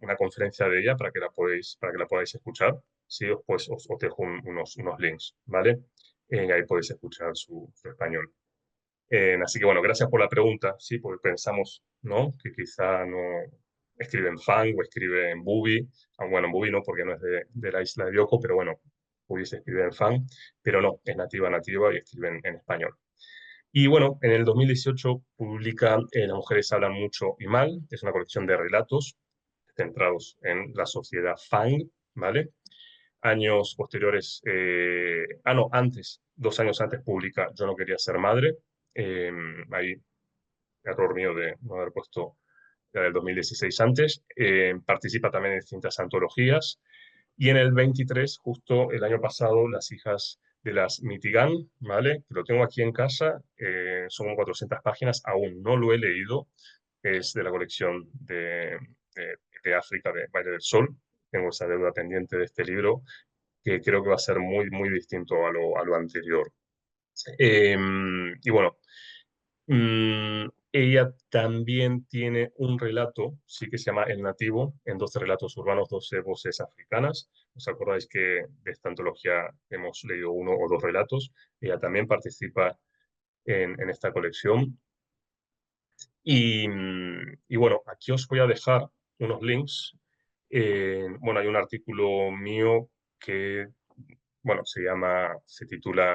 [SPEAKER 1] una conferencia de ella para que la podáis escuchar. Sí, pues os dejo unos links, ¿vale? Ahí podéis escuchar su español. Así que bueno, gracias por la pregunta, sí, porque pensamos, ¿no?, que quizá no escribe en Fang o escribe en Bubi. Bueno, en Bubi no, porque no es de la isla de Bioko, pero bueno, pudiese escribir en Fang, pero no, es nativa y escribe en español. Y bueno, en el 2018 publica Las mujeres hablan mucho y mal, es una colección de relatos centrados en la sociedad Fang, ¿vale? Años posteriores, antes, 2 años antes publica Yo no quería ser madre. Ahí, error mío de no haber puesto la del 2016 antes. Participa también en distintas antologías. Y en el 23, justo el año pasado, Las hijas de las Mitigan, ¿vale? Que lo tengo aquí en casa, son 400 páginas, aún no lo he leído, es de la colección de África, de Valle del Sol. Tengo esa deuda pendiente de este libro, que creo que va a ser muy distinto a lo anterior. Y bueno, ella también tiene un relato, sí, que se llama El Nativo, en 12 relatos urbanos, 12 voces africanas. ¿Os acordáis que de esta antología hemos leído 1 o 2 relatos? Ella también participa en esta colección. Y bueno, aquí os voy a dejar unos links. Bueno, hay un artículo mío que, bueno, se titula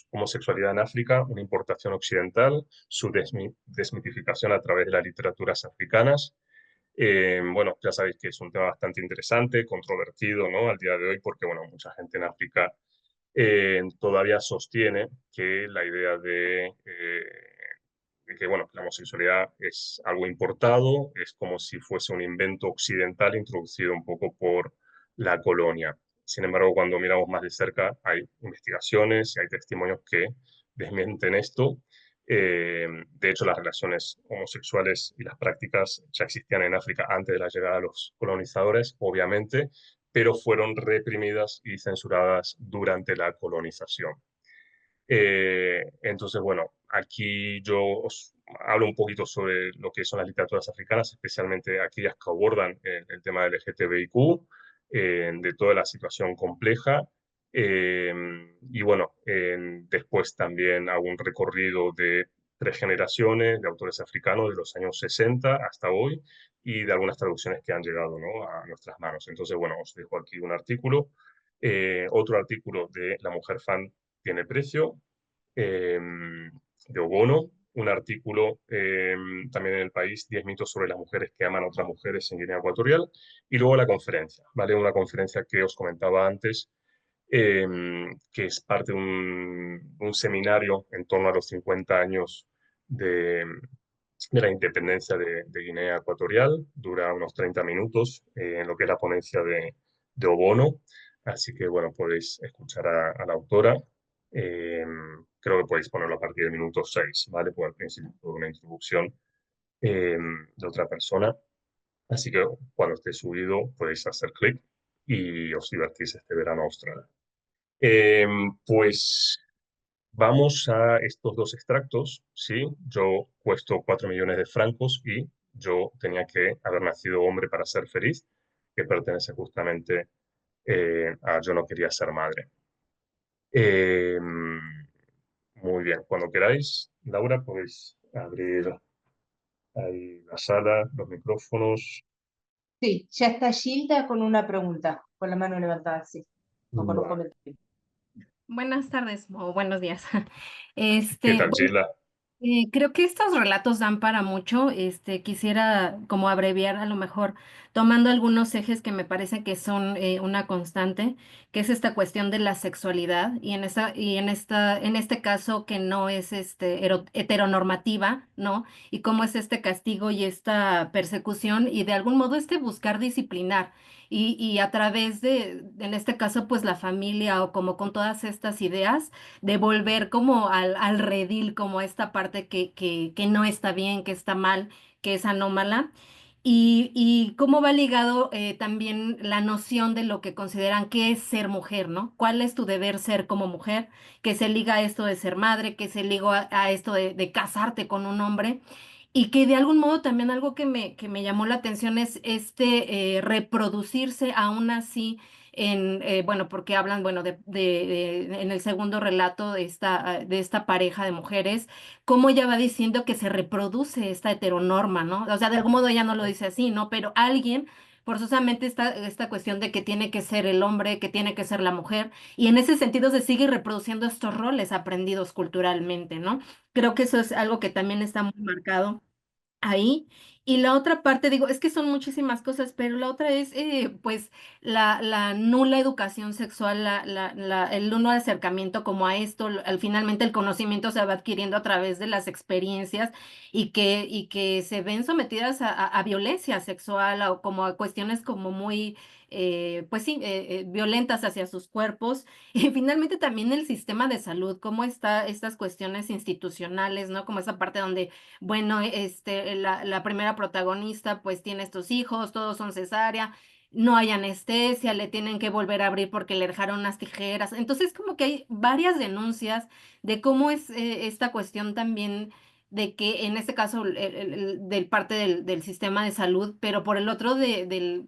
[SPEAKER 1] Homosexualidad en África, una importación occidental, su desmitificación a través de las literaturas africanas. Bueno, ya sabéis que es un tema bastante interesante, controvertido, ¿no?, al día de hoy, porque, bueno, mucha gente en África todavía sostiene que la idea de que, bueno, la homosexualidad es algo importado, es como si fuese un invento occidental introducido un poco por la colonia. Sin embargo, cuando miramos más de cerca, hay investigaciones y hay testimonios que desmienten esto. De hecho, las relaciones homosexuales y las prácticas ya existían en África antes de la llegada de los colonizadores, obviamente, pero fueron reprimidas y censuradas durante la colonización. Entonces, bueno, aquí yo os hablo un poquito sobre lo que son las literaturas africanas, especialmente aquellas que abordan el tema del LGTBIQ, de toda la situación compleja. Y bueno, después también hago un recorrido de 3 generaciones de autores africanos de los años 60 hasta hoy, y de algunas traducciones que han llegado, ¿no?, a nuestras manos. Entonces, bueno, os dejo aquí un artículo. Otro artículo de La mujer fan tiene precio, de Obono, un artículo también en El País, 10 mitos sobre las mujeres que aman a otras mujeres en Guinea Ecuatorial, y luego la conferencia, ¿vale? Una conferencia que os comentaba antes, que es parte de un seminario en torno a los 50 años de la independencia de Guinea Ecuatorial. Dura unos 30 minutos, en lo que es la ponencia de Obono. Así que, bueno, podéis escuchar a la autora. Creo que podéis ponerlo a partir del minuto 6, ¿vale? Porque al principio fue una introducción de otra persona. Así que cuando esté subido podéis hacer clic y os divertís este verano austral. Pues vamos a estos dos extractos, ¿sí? Yo cuesto 4 millones de francos y yo tenía que haber nacido hombre para ser feliz, que pertenece justamente a Yo no quería ser madre. Muy bien, cuando queráis, Laura, podéis abrir ahí la sala, los micrófonos.
[SPEAKER 2] Sí, ya está Gilda con una pregunta, con la mano levantada, sí, o con un
[SPEAKER 1] Vale.
[SPEAKER 2] comentario.
[SPEAKER 10] Buenas tardes o buenos días.
[SPEAKER 1] ¿Qué tal,
[SPEAKER 10] Bueno,
[SPEAKER 1] Gilda?
[SPEAKER 10] creo que estos relatos dan para mucho. Quisiera como abreviar a lo mejor tomando algunos ejes que me parece que son una constante, que es esta cuestión de la sexualidad y en este caso que no es heteronormativa, ¿no? Y cómo es este castigo y esta persecución y de algún modo buscar disciplinar. Y a través en este caso, pues la familia o como con todas estas ideas de volver como al redil, como a esta parte que no está bien, que está mal, que es anómala. Y cómo va ligado también la noción de lo que consideran que es ser mujer, ¿no? ¿Cuál es tu deber ser como mujer? Que se liga a esto de ser madre, que se liga a esto de casarte con un hombre. Y que de algún modo también algo que me llamó la atención es reproducirse aún así bueno, porque hablan, bueno, en el segundo relato de esta pareja de mujeres, cómo ella va diciendo que se reproduce esta heteronorma, ¿no? O sea, de algún modo ella no lo dice así, ¿no? Pero alguien, forzosamente esta cuestión de que tiene que ser el hombre, que tiene que ser la mujer, y en ese sentido se sigue reproduciendo estos roles aprendidos culturalmente, ¿no? Creo que eso es algo que también está muy marcado ahí. Y la otra parte, digo, es que son muchísimas cosas, pero la otra es, pues, la nula educación sexual, el nulo acercamiento como a esto, finalmente el conocimiento se va adquiriendo a través de las experiencias y que se ven sometidas a violencia sexual o como a cuestiones como muy, pues sí, violentas hacia sus cuerpos. Y finalmente también el sistema de salud, cómo está estas cuestiones institucionales, ¿no? Como esa parte donde bueno, la primera protagonista pues tiene estos hijos, todos son cesárea, no hay anestesia, le tienen que volver a abrir porque le dejaron unas tijeras. Entonces como que hay varias denuncias de cómo es esta cuestión también de que en este caso del parte del sistema de salud, pero por el otro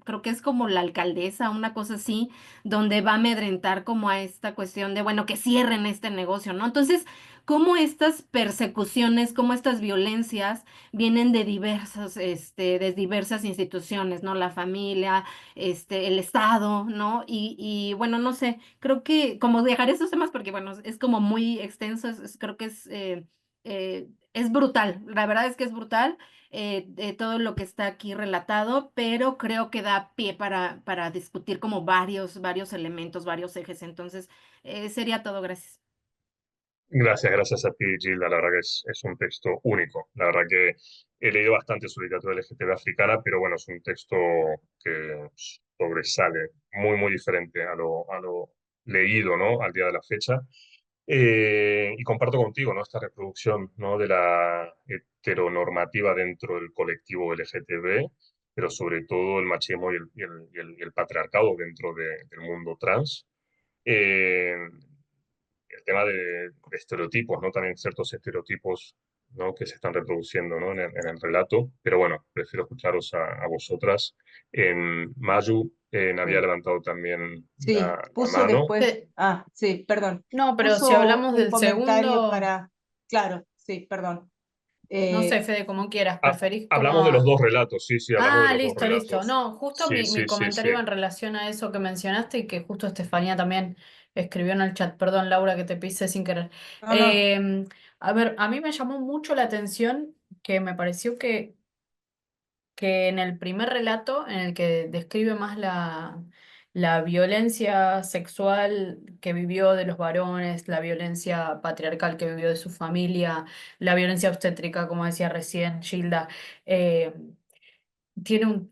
[SPEAKER 10] creo que es como la alcaldesa, una cosa así, donde va a amedrentar como a esta cuestión de, bueno, que cierren este negocio, ¿no? Entonces, cómo estas persecuciones, cómo estas violencias vienen de diversas instituciones, ¿no? La familia, el Estado, ¿no? Y bueno, no sé, creo que como dejar esos temas porque, bueno, es como muy extenso, creo que es brutal, la verdad es que es brutal de todo lo que está aquí relatado, pero creo que da pie para discutir como varios elementos, varios ejes, entonces sería todo, gracias.
[SPEAKER 1] Gracias a ti, Gilda. La verdad que es un texto único. La verdad que he leído bastante sobre literatura LGTB africana, pero bueno, es un texto que sobresale, muy diferente a lo leído, ¿no? Al día de la fecha. Y comparto contigo, ¿no? Esta reproducción, ¿no? De la heteronormativa dentro del colectivo LGTB, pero sobre todo el machismo y el patriarcado dentro del mundo trans. Eh, el tema de estereotipos, ¿no? También ciertos estereotipos, ¿no? Que se están reproduciendo, ¿no? En el relato, pero bueno, prefiero escucharos a vosotras. En Mayu había
[SPEAKER 2] Sí.
[SPEAKER 1] levantado también
[SPEAKER 2] Sí,
[SPEAKER 1] la
[SPEAKER 2] puso
[SPEAKER 1] mano.
[SPEAKER 2] después, sí, perdón,
[SPEAKER 4] No, pero si
[SPEAKER 2] puso
[SPEAKER 4] hablamos
[SPEAKER 2] un
[SPEAKER 4] del
[SPEAKER 2] comentario
[SPEAKER 4] segundo,
[SPEAKER 2] para, claro, sí, perdón.
[SPEAKER 4] no sé,
[SPEAKER 2] Eh,
[SPEAKER 4] Fede, como quieras, ¿preferís
[SPEAKER 1] Hablamos de los
[SPEAKER 4] como...
[SPEAKER 1] dos relatos, sí, hablamos de
[SPEAKER 4] Ah,
[SPEAKER 1] los dos
[SPEAKER 4] listo.
[SPEAKER 1] relatos.
[SPEAKER 4] No, justo
[SPEAKER 1] Sí,
[SPEAKER 4] mi
[SPEAKER 1] sí, sí, sí.
[SPEAKER 4] comentario iba en relación a eso que mencionaste y que justo Estefanía también escribió en el chat. Perdón, Laura, que te pisé sin querer.
[SPEAKER 2] no,
[SPEAKER 4] A ver, a mí me llamó mucho la atención que me pareció que en el primer relato, en el que describe más la violencia sexual que vivió de los varones, la violencia patriarcal que vivió de su familia, la violencia obstétrica, como decía recién Gilda, eh, tiene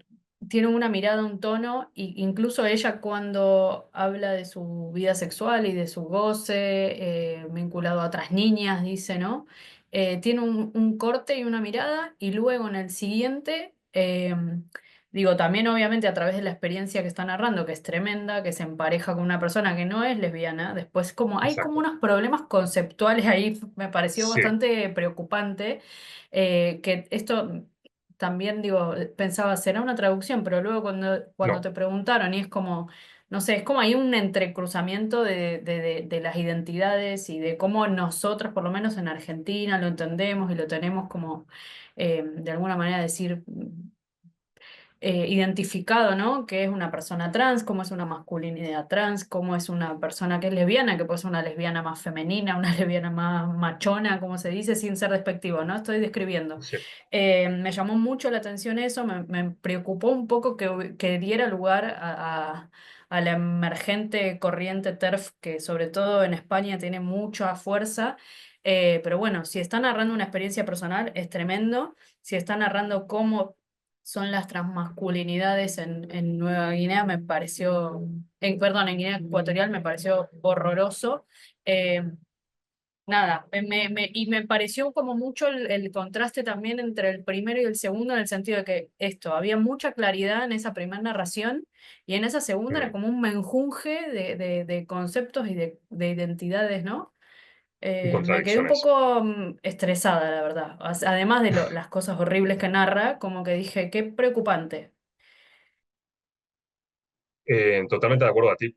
[SPEAKER 4] tiene una mirada, un tono, y incluso ella cuando habla de su vida sexual y de su goce vinculado a otras niñas, dice, ¿no? Tiene un corte y una mirada, y luego en el siguiente, digo, también obviamente a través de la experiencia que está narrando, que es tremenda, que se empareja con una persona que no es lesbiana, después como hay como
[SPEAKER 1] Exacto.
[SPEAKER 4] unos problemas conceptuales ahí, me pareció
[SPEAKER 1] Sí,
[SPEAKER 4] bastante preocupante, que esto también digo, pensaba, será una traducción, pero luego cuando
[SPEAKER 1] no,
[SPEAKER 4] te preguntaron y es como, no sé, es como hay un entrecruzamiento de las identidades y de cómo nosotros, por lo menos en Argentina, lo entendemos y lo tenemos como, de alguna manera decir, identificado, ¿no? ¿Qué es una persona trans? ¿Cómo es una masculinidad trans? ¿Cómo es una persona que es lesbiana? Que puede ser una lesbiana más femenina, una lesbiana más machona, como se dice, sin ser despectivo, ¿no? Estoy describiendo.
[SPEAKER 1] sí,
[SPEAKER 4] Me llamó mucho la atención eso, me preocupó un poco que diera lugar a la emergente corriente TERF, que sobre todo en España tiene mucha fuerza. Pero bueno, si está narrando una experiencia personal, es tremendo. Si está narrando cómo son las transmasculinidades en Nueva Guinea, me pareció, perdón, en Guinea Ecuatorial me pareció horroroso. Eh, Nada, y me pareció como mucho el contraste también entre el primero y el segundo, en el sentido de que esto, había mucha claridad en esa primera narración y en esa segunda era
[SPEAKER 1] mm,
[SPEAKER 4] como un menjunje de conceptos y de identidades, ¿no?
[SPEAKER 1] y
[SPEAKER 4] Me quedé un
[SPEAKER 1] contradicciones.
[SPEAKER 4] poco estresada, la verdad. Además de las cosas horribles que narra, como que dije, qué preocupante.
[SPEAKER 1] Totalmente de acuerdo a ti,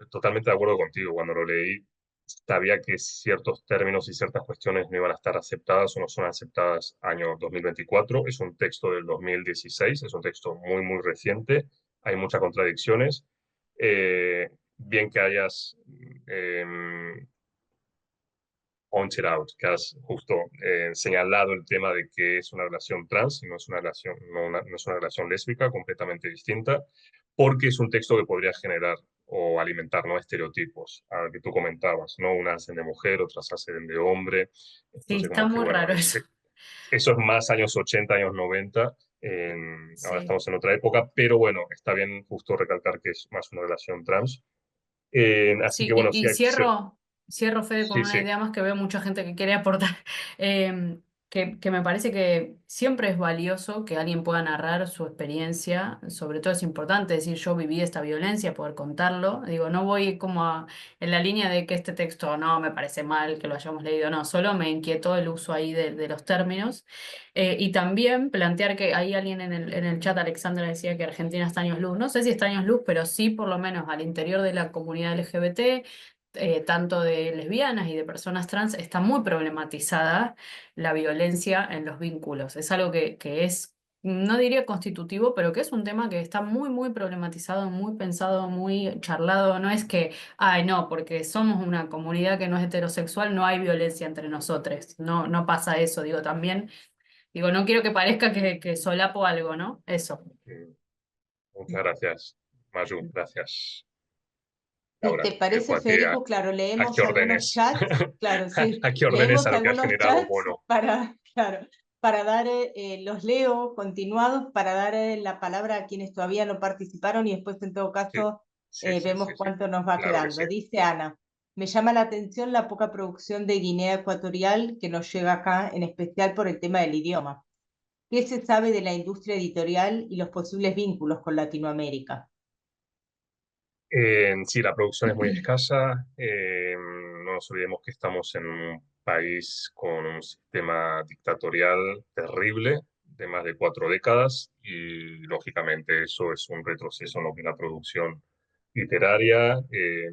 [SPEAKER 1] totalmente de acuerdo contigo. Cuando lo leí, sabía que ciertos términos y ciertas cuestiones no iban a estar aceptadas o no son aceptadas año 2024. Es un texto del 2016, es un texto muy, muy reciente. Hay muchas contradicciones. Bien que hayas pointed out, que has justo señalado el tema de que es una relación trans y no es una relación, no es una relación lésbica, completamente distinta, porque es un texto que podría generar o alimentar, ¿no?, estereotipos, a que tú comentabas, ¿no? Unas hacen de mujer, otras hacen de hombre.
[SPEAKER 4] Sí,
[SPEAKER 1] Entonces,
[SPEAKER 4] está
[SPEAKER 1] como que,
[SPEAKER 4] muy
[SPEAKER 1] bueno,
[SPEAKER 4] raro eso.
[SPEAKER 1] eso es más años 80, años 90. Ahora
[SPEAKER 4] Sí.
[SPEAKER 1] estamos en otra época, pero bueno, está bien justo recalcar que es más una relación trans. Así
[SPEAKER 4] Sí,
[SPEAKER 1] que, bueno, sí
[SPEAKER 4] y
[SPEAKER 1] hay cierto.
[SPEAKER 4] cierro, Fede, con
[SPEAKER 1] Sí,
[SPEAKER 4] una
[SPEAKER 1] sí.
[SPEAKER 4] idea más que veo mucha gente que quiere aportar, que me parece que siempre es valioso que alguien pueda narrar su experiencia, sobre todo es importante decir yo viví esta violencia, poder contarlo, digo, no voy como en la línea de que este texto no me parece mal que lo hayamos leído, no, solo me inquietó el uso ahí de los términos. Y también plantear que hay alguien en el chat, Alexandra decía que Argentina está años luz. No sé si está años luz, pero sí por lo menos al interior de la comunidad LGBT, tanto de lesbianas y de personas trans, está muy problematizada la violencia en los vínculos. Es algo que es, no diría constitutivo, pero que es un tema que está muy, muy problematizado, muy pensado, muy charlado. No es que, ay, no, porque somos una comunidad que no es heterosexual, no hay violencia entre nosotros. No, no pasa eso. Digo, también. Digo, no quiero que parezca que solapo algo, ¿no? Eso.
[SPEAKER 1] Mm, Muchas gracias, Mayu. Gracias,
[SPEAKER 2] Si
[SPEAKER 1] Laura.
[SPEAKER 2] te
[SPEAKER 1] Te dejo
[SPEAKER 2] parece,
[SPEAKER 1] a ti
[SPEAKER 2] Federico, claro,
[SPEAKER 1] a que
[SPEAKER 2] leemos algunos
[SPEAKER 1] ordenes.
[SPEAKER 2] chats, claro, sí,
[SPEAKER 1] A que ordenes
[SPEAKER 2] leemos
[SPEAKER 1] a lo que ha
[SPEAKER 2] algunos
[SPEAKER 1] generado
[SPEAKER 2] chats
[SPEAKER 1] Bono.
[SPEAKER 2] para, claro, para dar, los leo continuados, para dar la palabra a quienes todavía no participaron y después en todo
[SPEAKER 1] Sí,
[SPEAKER 2] caso
[SPEAKER 1] sí, sí,
[SPEAKER 2] vemos
[SPEAKER 1] sí, sí.
[SPEAKER 2] cuánto nos va
[SPEAKER 1] Claro que sí.
[SPEAKER 2] quedando. Dice Ana, me llama la atención la poca producción de Guinea Ecuatorial que nos llega acá, en especial por el tema del idioma. ¿Qué se sabe de la industria editorial y los posibles vínculos con Latinoamérica?
[SPEAKER 1] Sí, la producción es muy escasa. No nos olvidemos que estamos en un país con un sistema dictatorial terrible de más de 4 décadas y lógicamente eso es un retroceso en lo que es la producción literaria,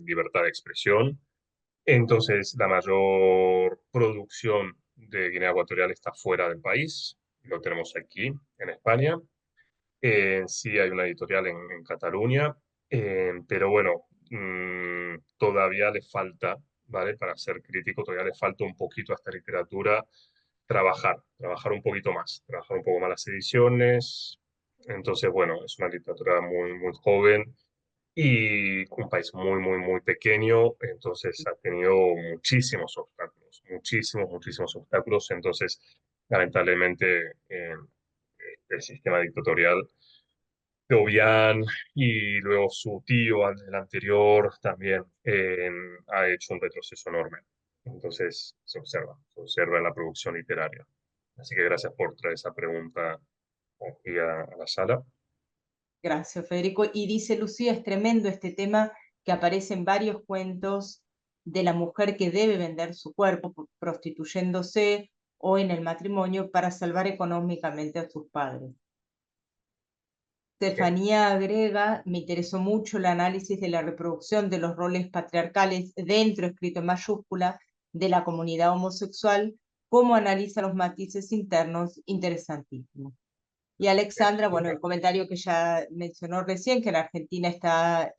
[SPEAKER 1] libertad de expresión. Entonces, la mayor producción de Guinea Ecuatorial está fuera del país. Lo tenemos aquí, en España. Sí, hay una editorial en Cataluña, pero bueno, todavía le falta, ¿vale? Para ser crítico, todavía le falta un poquito a esta literatura trabajar un poquito más, trabajar un poco más las ediciones. Entonces, bueno, es una literatura muy, muy joven y un país muy, muy, muy pequeño, entonces ha tenido muchísimos, muchísimos obstáculos. Entonces, lamentablemente, el sistema dictatorial Obiang, y luego su tío, el anterior, también ha hecho un retroceso enorme. Entonces se observa en la producción literaria. Así que gracias por traer esa pregunta aquí a la sala.
[SPEAKER 2] Gracias, Federico. Y dice Lucía, es tremendo este tema que aparece en varios cuentos de la mujer que debe vender su cuerpo prostituyéndose o en el matrimonio para salvar económicamente a sus padres. Estefanía agrega, me interesó mucho el análisis de la reproducción de los roles patriarcales dentro, escrito en mayúscula, de la comunidad homosexual, cómo analiza los matices internos, interesantísimo. Y Alexandra, bueno, el comentario que ya mencionó recién, que la Argentina está,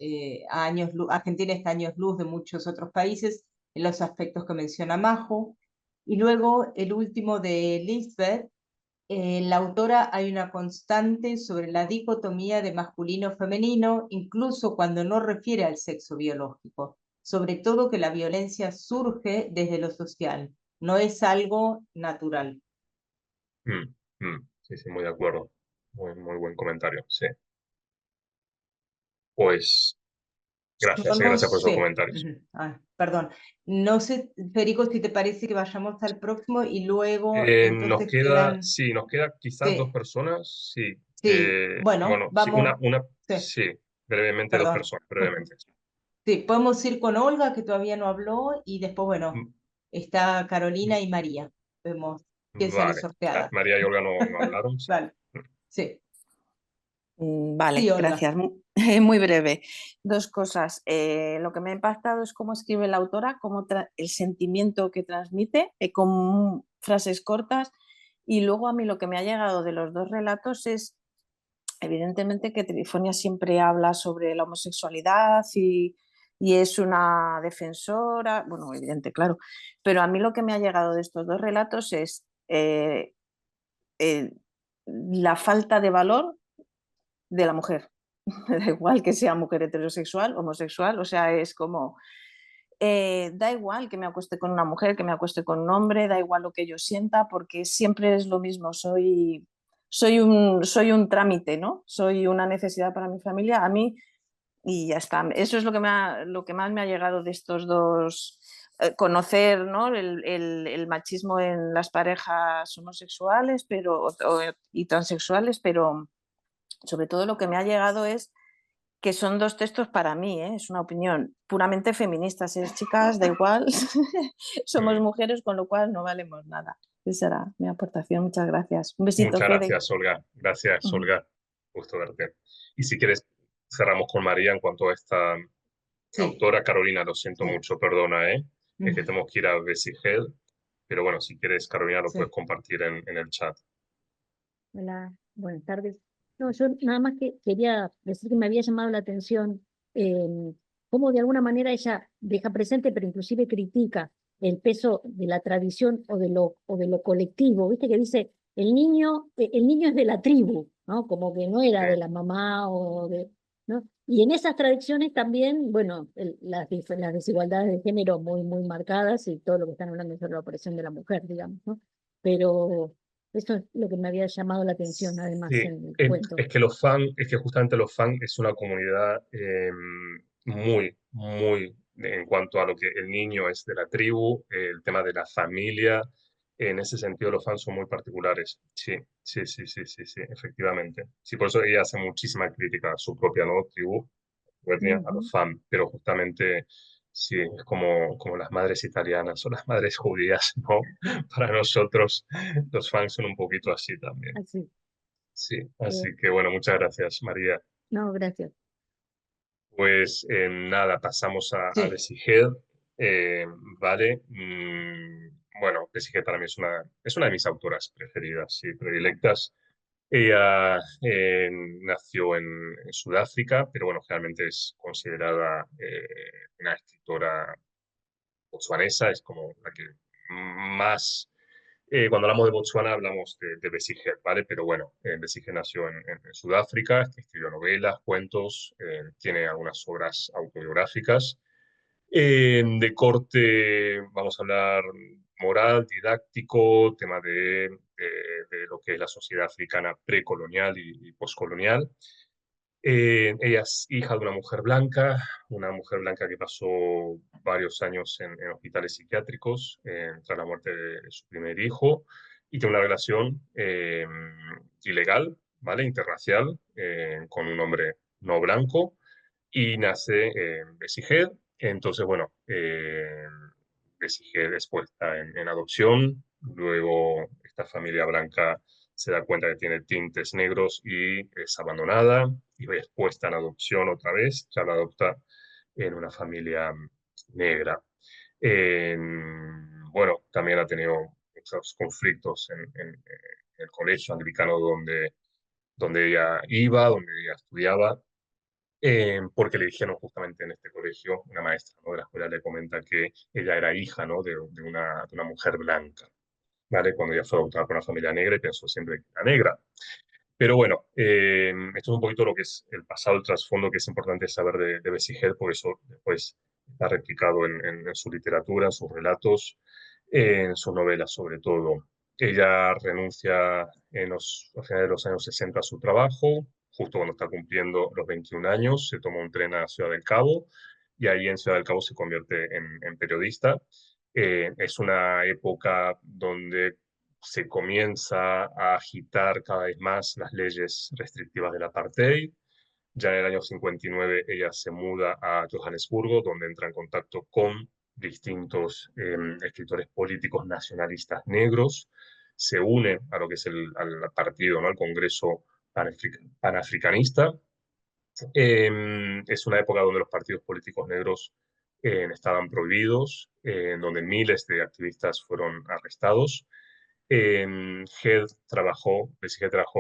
[SPEAKER 2] Argentina está a años luz de muchos otros países en los aspectos que menciona Majo. Y luego el último de Lisbeth, en la autora hay una constante sobre la dicotomía de masculino-femenino, incluso cuando no refiere al sexo biológico, sobre todo que la violencia surge desde lo social, no es algo natural.
[SPEAKER 1] Sí, muy de acuerdo. Muy buen comentario, sí. Pues gracias por esos comentarios.
[SPEAKER 2] Perdón. No sé, Federico, si te parece que vayamos al próximo y luego
[SPEAKER 1] Nos
[SPEAKER 2] entonces
[SPEAKER 1] queda quizás
[SPEAKER 2] Sí.
[SPEAKER 1] 2 personas, sí.
[SPEAKER 2] Sí, bueno,
[SPEAKER 1] sí,
[SPEAKER 2] vamos.
[SPEAKER 1] sí, brevemente,
[SPEAKER 2] Perdón.
[SPEAKER 1] 2 personas, brevemente.
[SPEAKER 2] Sí, podemos ir con Olga, que todavía no habló, y después, bueno, está Carolina y María. Vemos quién sale
[SPEAKER 1] Vale,
[SPEAKER 2] sorteada.
[SPEAKER 1] María y Olga no hablaron.
[SPEAKER 2] Vale, sí.
[SPEAKER 11] Vale,
[SPEAKER 2] Sí, Olga.
[SPEAKER 11] gracias. Muy breve. 2 cosas. Lo que me ha impactado es cómo escribe la autora, el sentimiento que transmite, con frases cortas. Y luego a mí lo que me ha llegado de los 2 relatos es, evidentemente, que Trifonia siempre habla sobre la homosexualidad y es una defensora, bueno, evidente, claro. Pero a mí lo que me ha llegado de estos 2 relatos es la falta de valor de la mujer. Da igual que sea mujer heterosexual, homosexual, o sea, es como, da igual que me acueste con una mujer, que me acueste con un hombre, da igual lo que yo sienta, porque siempre es lo mismo, soy un trámite, ¿no? Soy una necesidad para mi familia, a mí, y ya está. Eso es lo que más me ha llegado de estos 2, conocer, ¿no? el machismo en las parejas homosexuales y transexuales, pero sobre todo lo que me ha llegado es que son 2 textos para mí, es una opinión puramente feminista. Ser chicas, da igual, somos mujeres, con lo cual no valemos nada. Esa era mi aportación. Muchas gracias. Un besito,
[SPEAKER 1] Muchas
[SPEAKER 11] Fede.
[SPEAKER 1] gracias, Olga. Gracias, Olga. Gusto verte. Y si quieres, cerramos con María en cuanto a esta autora. Carolina, lo siento mucho, perdona, es que tenemos que ir a Besighead, pero bueno, si quieres, Carolina, lo puedes compartir en el chat.
[SPEAKER 12] Hola, buenas tardes. No, yo nada más que quería decir que me había llamado la atención cómo de alguna manera ella deja presente, pero inclusive critica el peso de la tradición o de lo colectivo. Viste que dice, el niño es de la tribu, ¿no? Como que no era de la mamá ¿no? Y en esas tradiciones también, bueno, las desigualdades de género muy, muy marcadas y todo lo que están hablando sobre la opresión de la mujer, digamos, ¿no? Pero eso es lo que me había llamado la atención, además,
[SPEAKER 1] Sí,
[SPEAKER 12] en el cuento.
[SPEAKER 1] es que justamente los fans es una comunidad muy en cuanto a lo que el niño es de la tribu, el tema de la familia. En ese sentido, los fans son muy particulares. Sí, efectivamente. Sí, por eso ella hace muchísima crítica a su propia, ¿no?, tribu, a los fans, pero justamente sí, es como las madres italianas o las madres judías, ¿no? Para nosotros, los fans son un poquito así también.
[SPEAKER 12] Así.
[SPEAKER 1] Sí, así que bueno, muchas gracias, María.
[SPEAKER 12] No, gracias.
[SPEAKER 1] Pues nada, pasamos a Besighead, ¿vale? Bueno, Besighead para mí es una de mis autoras preferidas, sí, predilectas. Ella nació en Sudáfrica, pero bueno, generalmente es considerada una escritora botswanesa, es como la que más... cuando hablamos de Botswana hablamos de Besighead, ¿vale? Pero bueno, Besighead nació en Sudáfrica, escribió novelas, cuentos, tiene algunas obras autobiográficas. De corte, vamos a hablar moral, didáctico, tema de lo que es la sociedad africana precolonial y poscolonial. Ella es hija de una mujer blanca que pasó varios años en hospitales psiquiátricos tras la muerte de su primer hijo, y tiene una relación ilegal, ¿vale? Interracial, con un hombre no blanco, y nace Bessie Head. Entonces, bueno, Bessie Head es puesta en adopción. Luego esta familia blanca se da cuenta que tiene tintes negros y es abandonada y es puesta en adopción otra vez. Ya la adopta en una familia negra. Bueno, también ha tenido muchos conflictos en el colegio anglicano donde ella iba, donde ella estudiaba, porque le dijeron justamente en este colegio, una maestra, ¿no?, de la escuela le comenta que ella era hija, ¿no?, de una mujer blanca, ¿vale? Cuando ella fue adoptada por una familia negra y pensó siempre que era negra. Pero bueno, esto es un poquito lo que es el pasado, el trasfondo, que es importante saber de Bessie Head, porque eso después está replicado en su literatura, en sus relatos, en sus novelas sobre todo. Ella renuncia a finales de los años 60 a su trabajo, justo cuando está cumpliendo los 21 años, se toma un tren a Ciudad del Cabo y ahí en Ciudad del Cabo se convierte en periodista. Es una época donde se comienza a agitar cada vez más las leyes restrictivas del apartheid. Ya en el año 59 ella se muda a Johannesburgo, donde entra en contacto con distintos escritores políticos nacionalistas negros, se une a lo que es al partido, ¿no?, al Congreso Panafricanista. Es una época donde los partidos políticos negros estaban prohibidos, donde miles de activistas fueron arrestados. Bessie Head trabajó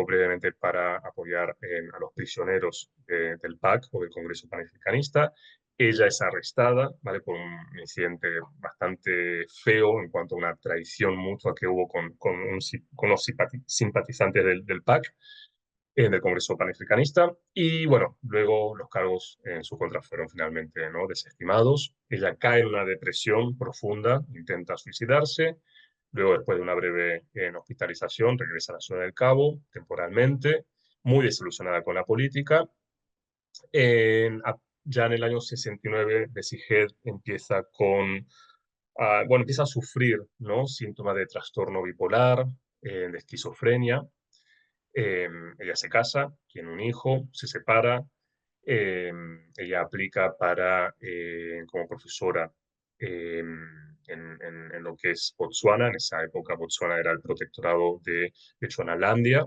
[SPEAKER 1] brevemente para apoyar a los prisioneros del PAC o del Congreso Panafricanista. Ella es arrestada, ¿vale?, por un incidente bastante feo en cuanto a una traición mutua que hubo con los simpatizantes del PAC, del Congreso Panafricanista, y bueno, luego los cargos en su contra fueron finalmente, ¿no?, desestimados. Ella cae en una depresión profunda, intenta suicidarse. Luego, después de una breve hospitalización, regresa a la Ciudad del Cabo temporalmente, muy desilusionada con la política. Ya en el año 69, Bessie Head empieza empieza a sufrir, ¿no?, síntomas de trastorno bipolar, de esquizofrenia. Ella se casa, tiene un hijo, se separa. Ella aplica como profesora en lo que es Botswana. En esa época Botswana era el protectorado de Bechuanalandia.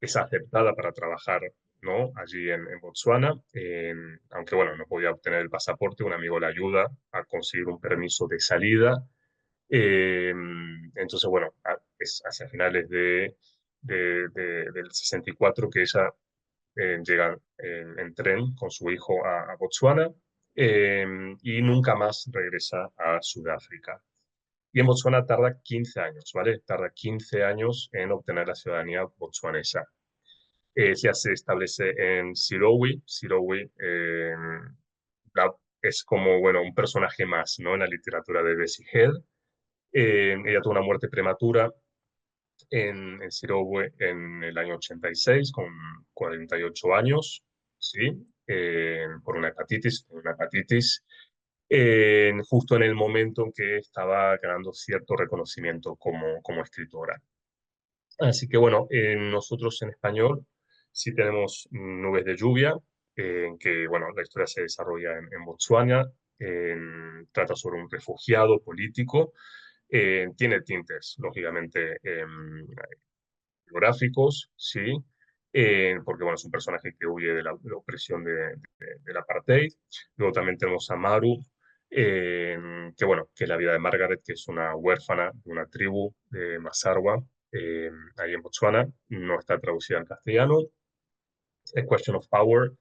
[SPEAKER 1] Es aceptada para trabajar, ¿no?, allí en Botswana. Aunque bueno, no podía obtener el pasaporte, un amigo le ayuda a conseguir un permiso de salida. Entonces, bueno, es hacia finales del 64 que ella llega en tren con su hijo a Botswana, y nunca más regresa a Sudáfrica. Y en Botswana tarda 15 años, ¿vale? Tarda 15 años en obtener la ciudadanía botsuanesa. Ya se establece en Sirowe. Sirowe es como, bueno, un personaje más, ¿no?, en la literatura de Bessie Head. Ella tuvo una muerte prematura en Sirowe en el año 86, con 48 años, ¿sí? Por una hepatitis, justo en el momento en que estaba ganando cierto reconocimiento como escritora. Así que bueno, nosotros en español sí tenemos Nubes de lluvia, que bueno, la historia se desarrolla en Botsuana, trata sobre un refugiado político, tiene tintes, lógicamente, biográficos, ¿sí? Porque bueno, es un personaje que huye de la opresión del apartheid. Luego también tenemos a Maru, que bueno, que es la vida de Margaret, que es una huérfana de una tribu de Masarwa, ahí en Botswana. No está traducida al castellano. A Question of Power.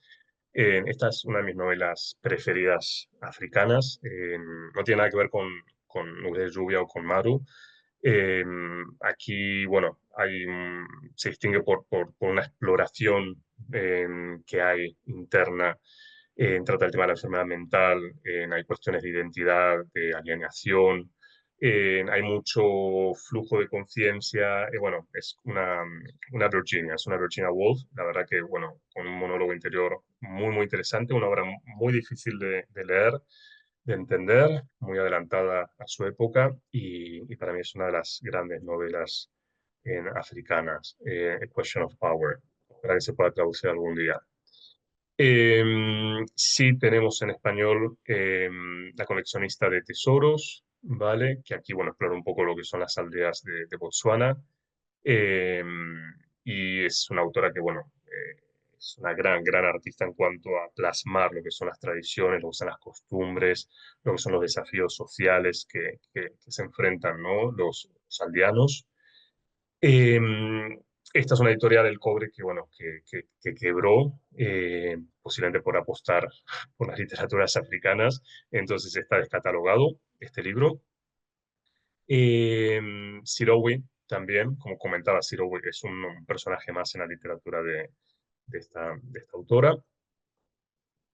[SPEAKER 1] Esta es una de mis novelas preferidas africanas. No tiene nada que ver con Nubes de lluvia o con Maru. Aquí, bueno, se distingue por una exploración que hay interna. Trata el tema de la enfermedad mental, hay cuestiones de identidad, de alienación, Hay mucho flujo de conciencia. Bueno, es una Virginia Woolf, la verdad que, bueno, con un monólogo interior muy, muy interesante, una obra muy difícil de leer, de entender, muy adelantada a su época y para mí es una de las grandes novelas africanas, A Question of Power, para que se pueda traducir algún día. Sí tenemos en español La coleccionista de tesoros, ¿vale? Que aquí, bueno, explora un poco lo que son las aldeas de Botsuana. Y es una autora que, bueno, es una gran artista en cuanto a plasmar lo que son las tradiciones, lo que son las costumbres, lo que son los desafíos sociales que se enfrentan, ¿no? Los aldeanos. Esta es una editorial del cobre que, bueno, que quebró, posiblemente por apostar por las literaturas africanas, entonces está descatalogado este libro. Sirowe también, como comentaba, Sirowe es un personaje más en la literatura de esta autora.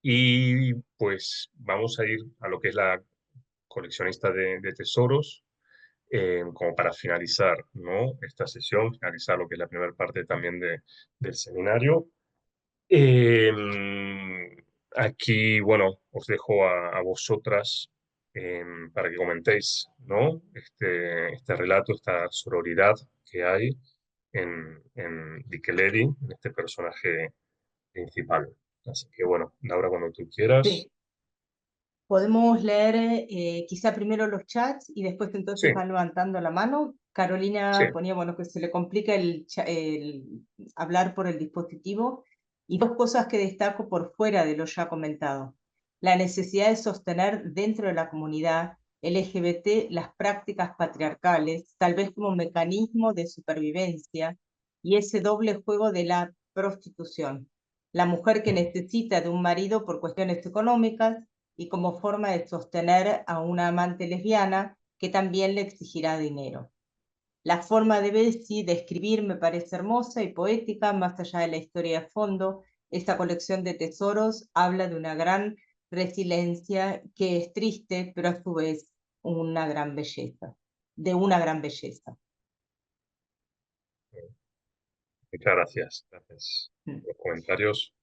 [SPEAKER 1] Y pues vamos a ir a lo que es la coleccionista de tesoros, como para finalizar, ¿no? Esta sesión, finalizar lo que es la primera parte también del seminario. Aquí, bueno, os dejo a vosotras para que comentéis, ¿no? Este relato, esta sororidad que hay en Dikeledi, en este personaje principal. Así que, bueno, Laura, cuando tú quieras.
[SPEAKER 2] Sí. Podemos leer quizá primero los chats y después entonces
[SPEAKER 1] Sí.
[SPEAKER 2] van levantando la mano. Carolina
[SPEAKER 1] Sí.
[SPEAKER 2] ponía, bueno, que se le complica el hablar por el dispositivo. Y dos cosas que destaco por fuera de lo ya comentado. La necesidad de sostener dentro de la comunidad LGBT las prácticas patriarcales, tal vez como un mecanismo de supervivencia, y ese doble juego de la prostitución. La mujer que necesita de un marido por cuestiones económicas, y como forma de sostener a una amante lesbiana que también le exigirá dinero. La forma de Bessie de escribir me parece hermosa y poética, más allá de la historia de fondo. Esta colección de tesoros habla de una gran resiliencia que es triste, pero a su vez una gran belleza, de una gran belleza.
[SPEAKER 1] Muchas gracias. Gracias por los comentarios.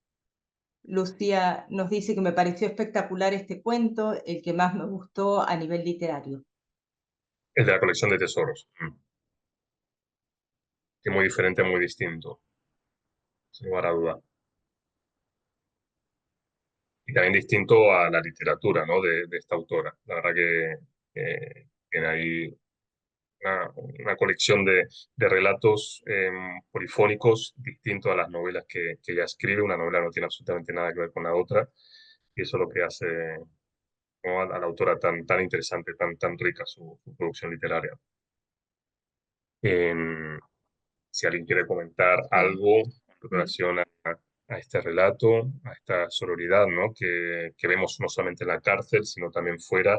[SPEAKER 2] Lucía nos dice que me pareció espectacular este cuento, el que más me gustó a nivel literario.
[SPEAKER 1] El de la colección de tesoros. Que muy diferente, muy distinto. Sin lugar a duda. Y también distinto a la literatura, ¿no? de esta autora. La verdad que tiene ahí una colección de relatos polifónicos distintos a las novelas que ella escribe. Una novela no tiene absolutamente nada que ver con la otra. Y eso es lo que hace, ¿no? a la autora tan interesante, tan rica su producción literaria. Si alguien quiere comentar algo en relación a este relato, a esta sororidad, ¿no? que vemos no solamente en la cárcel, sino también fuera,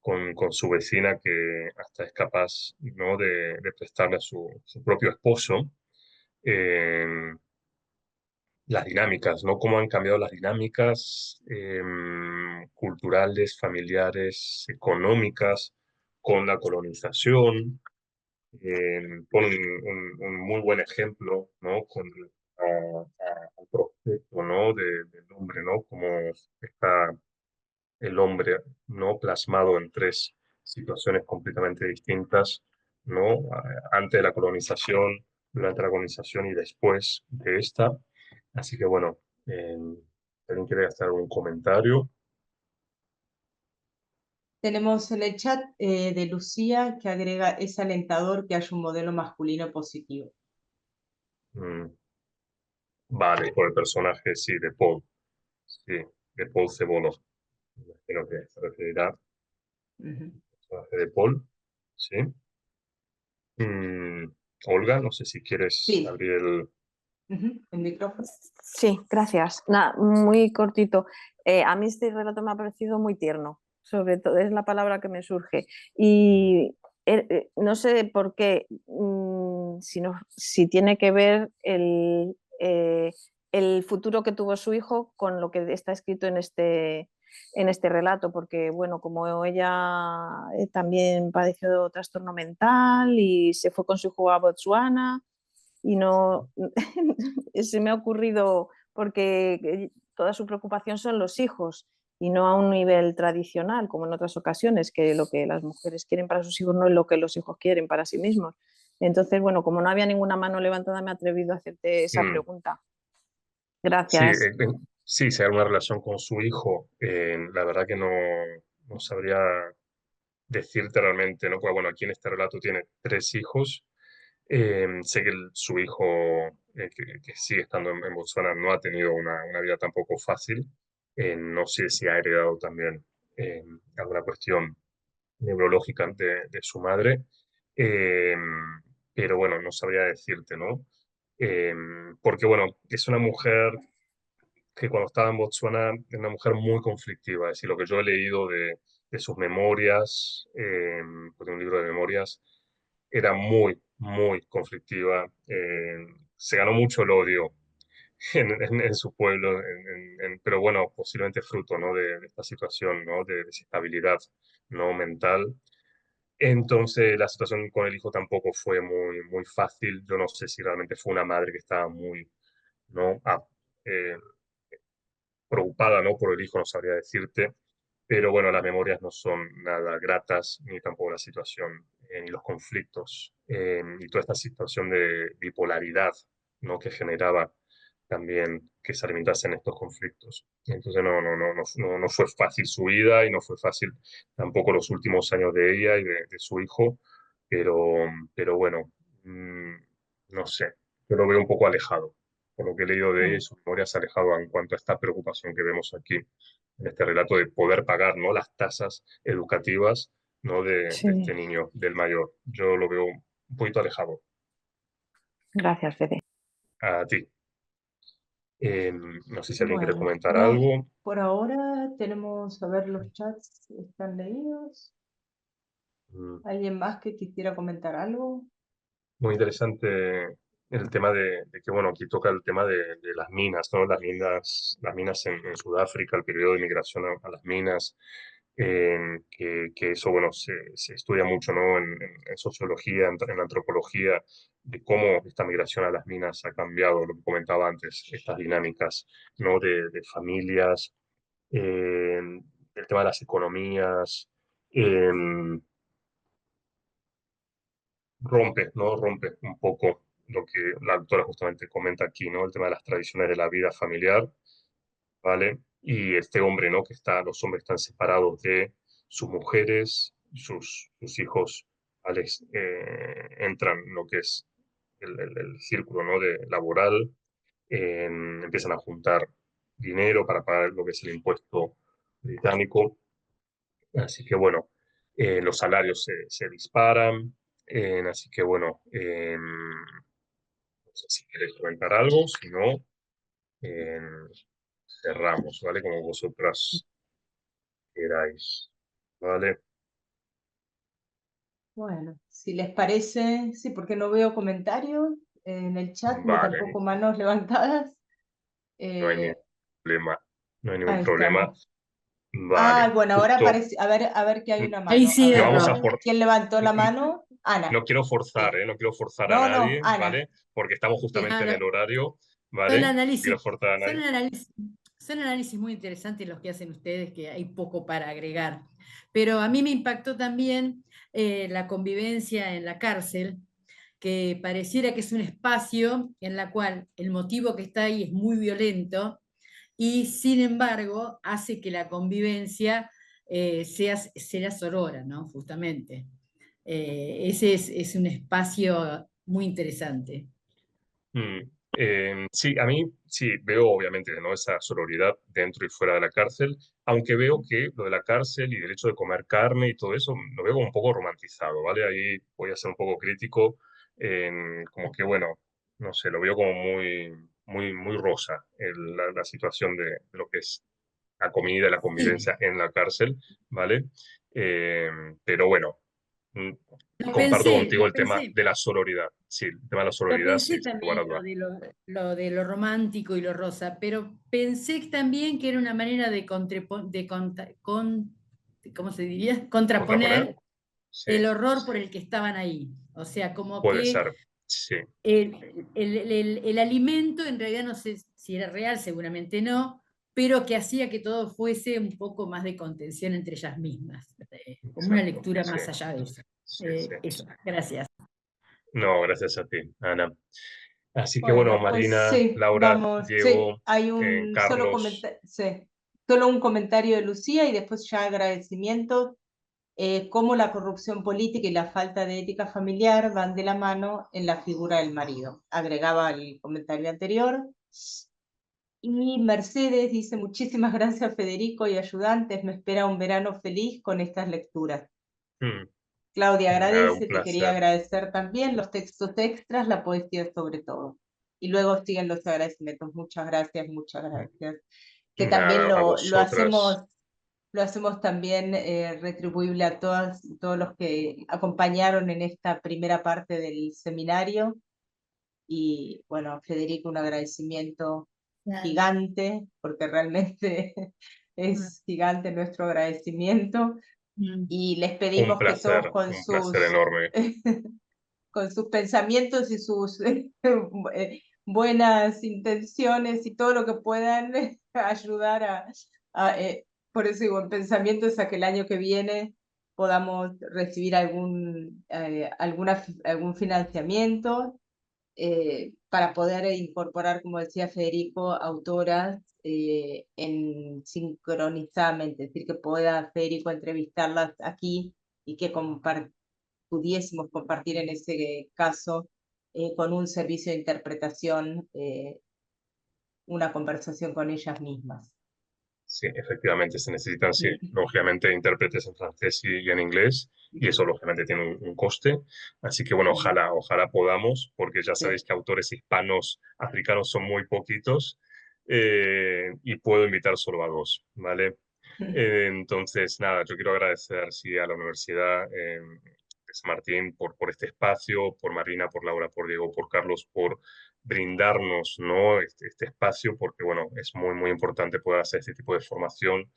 [SPEAKER 1] con su vecina que hasta es capaz, ¿no? de prestarle a su propio esposo. Las dinámicas, ¿no? Cómo han cambiado las dinámicas culturales, familiares, económicas, con la colonización. Pone un muy buen ejemplo, ¿no? Con al prospecto, ¿no? del hombre, ¿no? Como está el hombre, ¿no? Plasmado en tres situaciones completamente distintas, ¿no? Antes de la colonización, durante la colonización y después de esta. Así que, bueno, ¿alguien quiere hacer algún comentario?
[SPEAKER 2] Tenemos en el chat de Lucía que agrega, es alentador que haya un modelo masculino positivo.
[SPEAKER 1] Vale, por el personaje, sí, de Paul. Sí, de Paul Cebolo. Imagino que se referirá al personaje de Paul. Sí. Olga, no sé si quieres abrir
[SPEAKER 2] el micrófono.
[SPEAKER 11] Sí, gracias. Nada, muy cortito. A mí este relato me ha parecido muy tierno, sobre todo es la palabra que me surge. Y no sé por qué, si tiene que ver el futuro que tuvo su hijo con lo que está escrito en este en este relato, porque bueno, como ella también padeció trastorno mental y se fue con su hijo a Botsuana y no se me ha ocurrido porque toda su preocupación son los hijos y no a un nivel tradicional como en otras ocasiones, que lo que las mujeres quieren para sus hijos no es lo que los hijos quieren para sí mismos. Entonces, bueno, como no había ninguna mano levantada, me he atrevido a hacerte esa pregunta.
[SPEAKER 1] Sí,
[SPEAKER 11] Gracias.
[SPEAKER 1] sí, si hay una relación con su hijo, la verdad que no sabría decirte realmente, ¿no? Porque bueno, aquí en este relato tiene 3 hijos. Sé que su hijo, que sigue estando en Botswana, no ha tenido una vida tampoco fácil. No sé si ha heredado también alguna cuestión neurológica de su madre. Eh, pero bueno, no sabría decirte, ¿no? Porque bueno, es una mujer que cuando estaba en Botswana era una mujer muy conflictiva. Es decir, lo que yo he leído de sus memorias, de un libro de memorias, era muy, muy conflictiva. Se ganó mucho el odio en su pueblo, pero bueno, posiblemente fruto, ¿no? de esta situación, ¿no? de desestabilidad, ¿no? mental. Entonces la situación con el hijo tampoco fue muy, muy fácil. Yo no sé si realmente fue una madre que estaba muy, ¿no? Eh, preocupada, ¿no? por el hijo, no sabría decirte, pero bueno, las memorias no son nada gratas, ni tampoco la situación, ni los conflictos, y toda esta situación de bipolaridad, ¿no? que generaba también que se alimentasen estos conflictos. Entonces no fue fácil su vida y no fue fácil tampoco los últimos años de ella y de su hijo, pero bueno, no sé, yo lo veo un poco alejado. Por lo que he leído de ella y su memoria se ha alejado en cuanto a esta preocupación que vemos aquí en este relato de poder pagar, ¿no? las tasas educativas, ¿no? de
[SPEAKER 11] Sí,
[SPEAKER 1] este niño, del mayor. Yo lo veo un poquito alejado.
[SPEAKER 11] gracias, Fede.
[SPEAKER 1] A ti. No sé si alguien quiere
[SPEAKER 2] Bueno,
[SPEAKER 1] comentar
[SPEAKER 2] no,
[SPEAKER 1] algo.
[SPEAKER 2] por ahora tenemos, a ver, los chats están leídos.
[SPEAKER 1] Mm,
[SPEAKER 2] ¿Alguien más que quisiera comentar algo?
[SPEAKER 1] Muy interesante el tema de que, bueno, aquí toca el tema de las minas, ¿no? Las minas en Sudáfrica, el periodo de migración a las minas, que eso, bueno, se estudia mucho, ¿no? En sociología, en antropología, de cómo esta migración a las minas ha cambiado, lo que comentaba antes, estas dinámicas, ¿no? de familias, el tema de las economías, rompe, ¿no? Rompe un poco lo que la autora justamente comenta aquí, ¿no? El tema de las tradiciones de la vida familiar, ¿vale? Y este hombre, ¿no? Los hombres están separados de sus mujeres, sus hijos, ¿vale? Entran en lo que es el círculo, ¿no? Laboral, empiezan a juntar dinero para pagar lo que es el impuesto británico. Así que bueno, los salarios se disparan. Así que bueno, no sé si queréis comentar algo, si no, cerramos, ¿vale? Como vosotras queráis, ¿vale?
[SPEAKER 2] Bueno, si les parece, sí, porque no veo comentarios en el chat ni
[SPEAKER 1] Vale,
[SPEAKER 2] tampoco manos levantadas.
[SPEAKER 1] no hay ningún
[SPEAKER 2] Eh,
[SPEAKER 1] problema, no hay ningún
[SPEAKER 2] ahí
[SPEAKER 1] problema.
[SPEAKER 2] estamos.
[SPEAKER 1] Vale,
[SPEAKER 2] Bueno, ahora
[SPEAKER 1] justo,
[SPEAKER 2] parece, a ver que hay una
[SPEAKER 4] Ahí
[SPEAKER 2] mano. A
[SPEAKER 4] sí,
[SPEAKER 2] ver,
[SPEAKER 1] no vamos a
[SPEAKER 2] ¿quién levantó la mano? Ana.
[SPEAKER 1] no quiero forzar, ¿eh? No quiero forzar a
[SPEAKER 2] No, no,
[SPEAKER 1] nadie,
[SPEAKER 2] Ana.
[SPEAKER 1] ¿vale? Porque estamos justamente en el horario,
[SPEAKER 4] Son
[SPEAKER 1] ¿vale? No quiero
[SPEAKER 4] análisis,
[SPEAKER 1] forzar a
[SPEAKER 4] son
[SPEAKER 1] nadie.
[SPEAKER 4] análisis, son análisis muy interesantes los que hacen ustedes, que hay poco para agregar. Pero a mí me impactó también la convivencia en la cárcel, que pareciera que es un espacio en la cual el motivo que está ahí es muy violento y sin embargo hace que la convivencia sea sorora, ¿no? Justamente. Ese es un espacio muy interesante.
[SPEAKER 1] Sí, a mí sí veo obviamente, ¿no? esa sororidad dentro y fuera de la cárcel, aunque veo que lo de la cárcel y el hecho de comer carne y todo eso lo veo como un poco romantizado, ¿vale? Ahí voy a ser un poco crítico, como que bueno, no sé, lo veo como muy, muy, muy rosa la situación de lo que es la comida y la convivencia en la cárcel, ¿vale? Pero bueno, comparto contigo
[SPEAKER 13] lo
[SPEAKER 1] el tema
[SPEAKER 13] pensé.
[SPEAKER 1] de la sororidad. Sí, el tema de la
[SPEAKER 13] Lo
[SPEAKER 1] sororidad, sí,
[SPEAKER 13] pensé
[SPEAKER 1] sin lugar a
[SPEAKER 13] también,
[SPEAKER 1] dudas.
[SPEAKER 13] lo de lo romántico y lo rosa, pero pensé también que era una manera de, ¿cómo se diría?
[SPEAKER 1] ¿Contraponer?
[SPEAKER 13] Contraponer
[SPEAKER 1] Sí,
[SPEAKER 13] el horror por el que estaban ahí. O sea, como
[SPEAKER 1] puede
[SPEAKER 13] que
[SPEAKER 1] ser, sí.
[SPEAKER 13] el alimento en realidad no sé si era real, seguramente no, pero que hacía que todo fuese un poco más de contención entre ellas mismas, como una
[SPEAKER 1] Exacto,
[SPEAKER 13] lectura
[SPEAKER 1] sí,
[SPEAKER 13] más allá de eso.
[SPEAKER 1] sí, sí.
[SPEAKER 13] Eso, gracias.
[SPEAKER 1] No, gracias a ti, Ana. Así que bueno,
[SPEAKER 2] Bueno, pues
[SPEAKER 1] Marina,
[SPEAKER 2] sí,
[SPEAKER 1] Laura,
[SPEAKER 2] vamos, sí,
[SPEAKER 1] Diego,
[SPEAKER 2] hay un solo
[SPEAKER 1] Carlos,
[SPEAKER 2] comentario, sí, solo un comentario de Lucía y después ya agradecimiento. Cómo la corrupción política y la falta de ética familiar van de la mano en la figura del marido. Agregaba el comentario anterior. Y Mercedes dice, muchísimas gracias Federico y ayudantes, me espera un verano feliz con estas lecturas. Claudia
[SPEAKER 1] nada, un
[SPEAKER 2] agradece, te quería
[SPEAKER 1] placer.
[SPEAKER 2] agradecer también los textos extras, la poesía sobre todo. Y luego siguen los agradecimientos. Muchas gracias, muchas gracias. Que también
[SPEAKER 1] Nada, a vosotras.
[SPEAKER 2] lo hacemos también retribuible a todos los que acompañaron en esta primera parte del seminario. Y bueno, Federico, un agradecimiento gigante, porque realmente es gigante nuestro agradecimiento. Y les pedimos que todos
[SPEAKER 1] Un placer enorme.
[SPEAKER 2] con sus pensamientos y sus buenas intenciones y todo lo que puedan ayudar por eso digo, el pensamiento es a que el año que viene podamos recibir algún financiamiento para poder incorporar, como decía Federico, autoras sincronizadamente, es decir, que pueda Federico entrevistarlas aquí y que pudiésemos compartir en ese caso con un servicio de interpretación una conversación con ellas mismas.
[SPEAKER 1] Sí, efectivamente, se necesitan, sí, lógicamente, intérpretes en francés y en inglés, y eso lógicamente tiene un coste. Así que bueno, ojalá podamos, porque ya sabéis que autores hispanos, africanos son muy poquitos, y puedo invitar solo a 2, ¿vale? Entonces, nada, yo quiero agradecer, sí, a la Universidad de San Martín por este espacio, por Marina, por Laura, por Diego, por Carlos, por brindarnos, ¿no? este espacio, porque bueno, es muy importante poder hacer este tipo de formación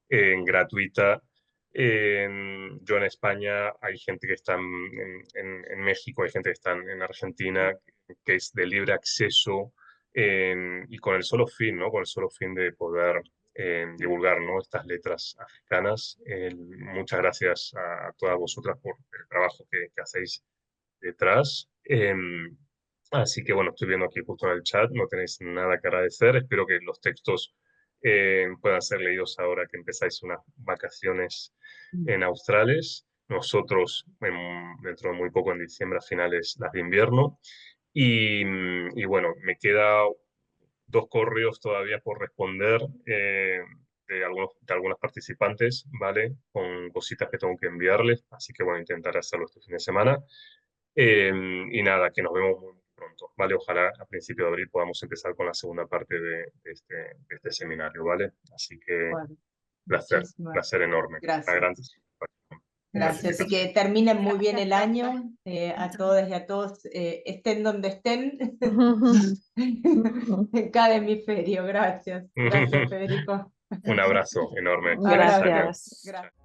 [SPEAKER 1] gratuita. Yo en España hay gente que está en México, hay gente que está en Argentina, que es de libre acceso y con el solo fin, ¿no? Con el solo fin de poder divulgar, ¿no? Estas letras africanas. Muchas gracias a todas vosotras por el trabajo que hacéis detrás. Así que bueno, estoy viendo aquí justo en el chat, no tenéis nada que agradecer. Espero que los textos puedan ser leídos ahora que empezáis unas vacaciones en australes. Nosotros dentro de muy poco, en diciembre, a finales las de invierno. Y bueno, me queda 2 correos todavía por responder de algunas participantes, ¿vale? Con cositas que tengo que enviarles. Así que bueno, intentaré hacerlo este fin de semana. Y nada, que nos vemos muy pronto, ¿vale? Ojalá a principio de abril podamos empezar con la segunda parte de este seminario, ¿vale? Así que
[SPEAKER 2] Bueno,
[SPEAKER 1] placer enorme.
[SPEAKER 2] gracias. Gracias, y que terminen muy bien el año, a todas y a todos, estén donde estén, en cada hemisferio. Gracias, gracias Federico.
[SPEAKER 1] Un abrazo enorme.
[SPEAKER 2] Gracias.
[SPEAKER 11] Gracias.
[SPEAKER 2] Gracias.